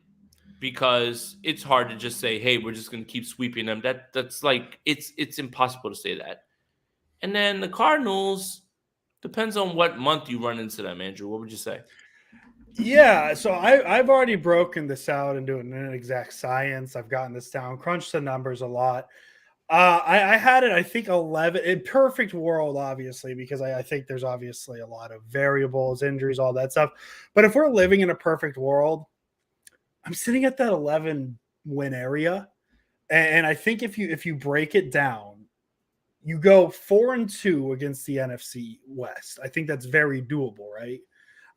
because it's hard to just say, hey, we're just going to keep sweeping them. That's like, it's impossible to say that. And then the Cardinals, depends on what month you run into them, Andrew. What would you say? Yeah, so I've already broken this out and doing an exact science. I've gotten this down, crunched the numbers a lot. I had it, I think 11 in perfect world, obviously, because I think there's obviously a lot of variables, injuries, all that stuff. But if we're living in a perfect world, I'm sitting at that 11 win area. And I think if you break it down, you go 4-2 against the NFC West. I think that's very doable, right?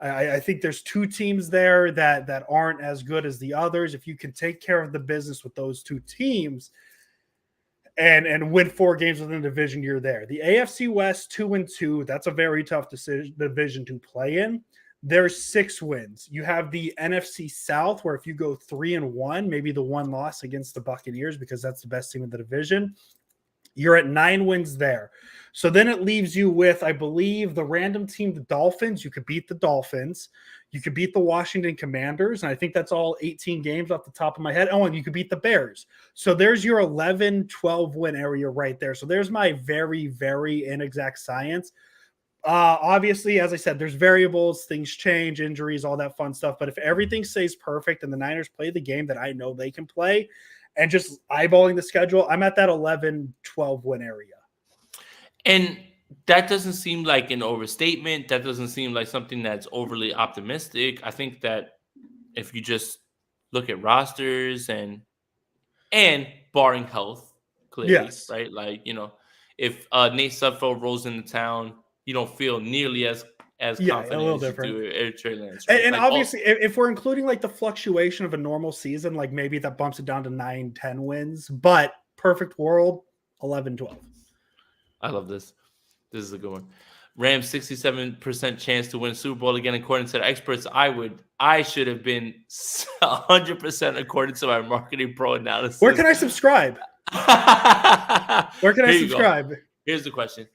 I think there's 2 teams there that aren't as good as the others. If you can take care of the business with those 2 teams and win 4 games within the division, you're there. The AFC West 2-2, that's a very tough division to play in. There's 6 wins. You have the NFC South, where if you go 3-1, maybe the 1 loss against the Buccaneers, because that's the best team in the division, you're at 9 wins there. So then it leaves you with, I believe, the random team, the Dolphins. You could beat the Dolphins. You could beat the Washington Commanders. And I think that's all 18 games off the top of my head. Oh, and you could beat the Bears. So there's your 11, 12 win area right there. So there's my very, very inexact science. Obviously, as I said, there's variables, things change, injuries, all that fun stuff. But if everything stays perfect and the Niners play the game that I know they can play, and just eyeballing the schedule, I'm at that 11, 12 win area. And that doesn't seem like an overstatement. That doesn't seem like something that's overly optimistic. I think that if you just look at rosters and barring health, clearly, Yes. right? Like, if Nate Sudfeld rolls into town, you don't feel nearly as confident a little as different. you do Trey Lance. Right? And like, obviously, if we're including like the fluctuation of a normal season, like maybe that bumps it down to 9, 10 wins. But perfect world, 11, 12. I love this. This is a good one. Rams 67% chance to win Super Bowl again, according to the experts. I should have been 100% according to my marketing pro analysis. Where can I subscribe? Where can I subscribe? Here's the question.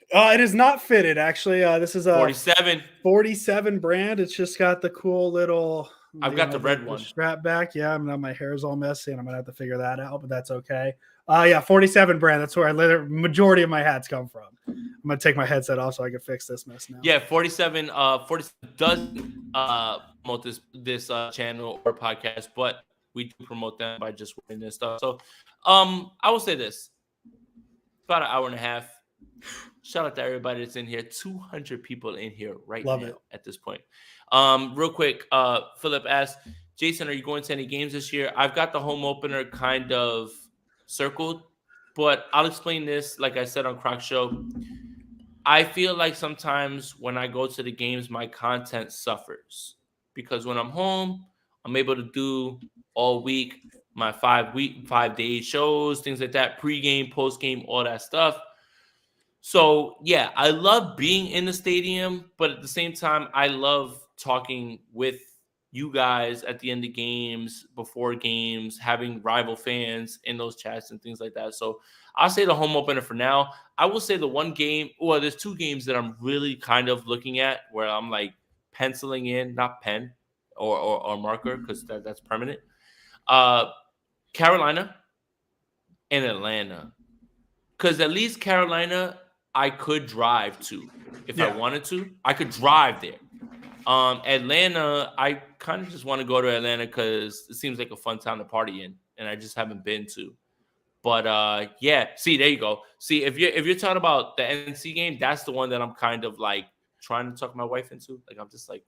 It is not fitted, actually. This is a 47 brand. It's just got the cool little. I've got the red one. Strap back. Yeah, my hair's all messy, and I'm gonna have to figure that out, but that's okay. Yeah, 47 brand. That's where majority of my hats come from. I'm gonna take my headset off so I can fix this mess now. Yeah, 47 doesn't promote this channel or podcast, but we do promote them by just wearing this stuff. So I will say this. About an hour and a half. Shout out to everybody that's in here. 200 people in here right now at this point. Real quick, Philip asked, Jason, are you going to any games this year? I've got the home opener kind of circled, but I'll explain this. Like I said on Croc Show, I feel like sometimes when I go to the games, my content suffers because when I'm home, I'm able to do all week my 5-day shows, things like that, pregame, postgame, all that stuff. So, yeah, I love being in the stadium, but at the same time, I love talking with you guys at the end of games, before games, having rival fans in those chats and things like that. So I'll say the home opener for now. I will say the one game, well, there's 2 games that I'm really kind of looking at where I'm like penciling in, not pen or marker because that's permanent. Carolina and Atlanta. Because at least Carolina, I could drive to. If I wanted to, I could drive there. Atlanta, I kind of just want to go to Atlanta because it seems like a fun town to party in, and I just haven't been to. But yeah, see, there you go. See, if you're talking about the NC game, that's the one that I'm kind of like trying to talk my wife into. Like, I'm just like,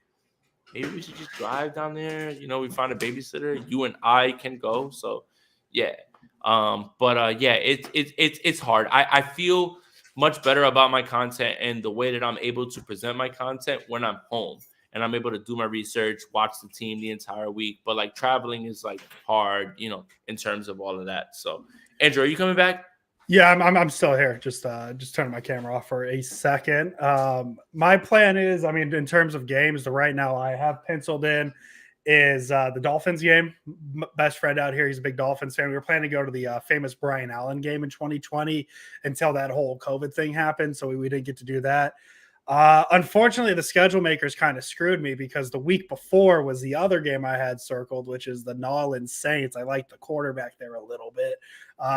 maybe we should just drive down there. We find a babysitter. You and I can go. So yeah. Yeah, it's hard. I feel much better about my content and the way that I'm able to present my content when I'm home and I'm able to do my research, watch the team the entire week. But like traveling is like hard, in terms of all of that. So Andrew, are you coming back? Yeah, I'm still here. Just turning my camera off for a second. My plan is, in terms of games, right now I have penciled in is the Dolphins game. Best friend out here, he's a big Dolphins fan. We were planning to go to the famous Brian Allen game in 2020 until that whole COVID thing happened, so we didn't get to do that. Unfortunately, the schedule makers kind of screwed me because the week before was the other game I had circled, which is the Nolans Saints. I like the quarterback there a little bit.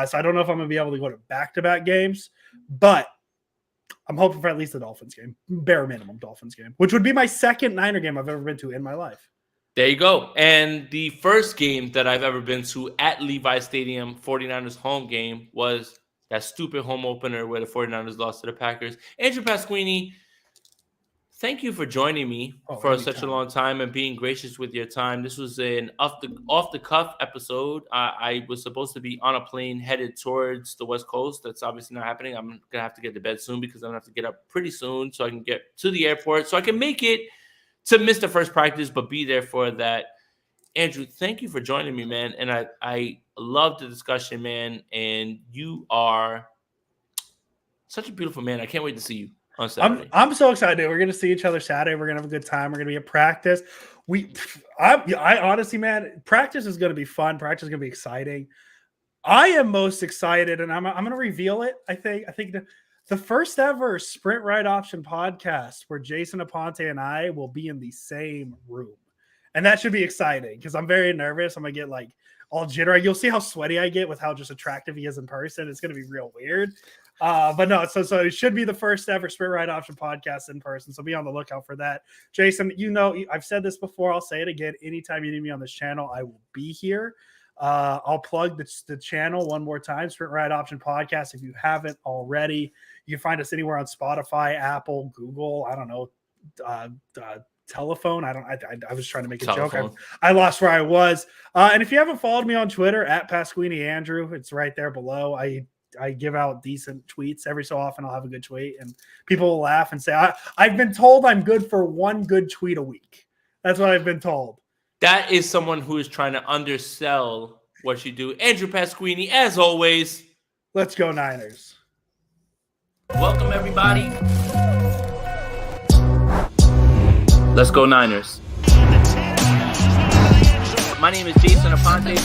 So I don't know if I'm going to be able to go to back-to-back games, but I'm hoping for at least the Dolphins game, bare minimum Dolphins game, which would be my second Niner game I've ever been to in my life. There you go. And the first game that I've ever been to at Levi Stadium, 49ers home game, was that stupid home opener where the 49ers lost to the Packers. Andrew Pasquini, thank you for joining me for such a long time and being gracious with your time. This was an off the cuff episode. I was supposed to be on a plane headed towards the West Coast. That's obviously not happening. I'm gonna have to get to bed soon because I'm gonna have to get up pretty soon so I can get to the airport so I can make it to miss the first practice but be there for that. Andrew, thank you for joining me, man. And I love the discussion, man. And you are such a beautiful man. I can't wait to see you on Saturday. I'm so excited. We're gonna see each other Saturday. We're gonna have a good time. We're gonna be at practice. I honestly, man, practice is gonna be fun. Practice is gonna be exciting. I am most excited, and I'm gonna reveal it. I think the first ever Sprint Ride Option podcast where Jason Aponte and I will be in the same room, and that should be exciting because I'm very nervous. I'm gonna get like all jittery. You'll see how sweaty I get with how just attractive he is in person. It's gonna be real weird. But no, so it should be the first ever Sprint Ride Option podcast in person. So be on the lookout for that. Jason, I've said this before. I'll say it again. Anytime you need me on this channel, I will be here. I'll plug the channel one more time, Sprint Ride Option Podcast. If you haven't already, you can find us anywhere on Spotify, Apple, Google, I don't know, telephone. I was trying to make a joke. I lost where I was. And if you haven't followed me on Twitter, at Pasquini Andrew, it's right there below. I give out decent tweets. Every so often I'll have a good tweet and people will laugh and say, I've been told I'm good for one good tweet a week. That's what I've been told. That is someone who is trying to undersell what you do. Andrew Pasquini, as always. Let's go Niners. Welcome, everybody. Let's go Niners. My name is Jason Aponte.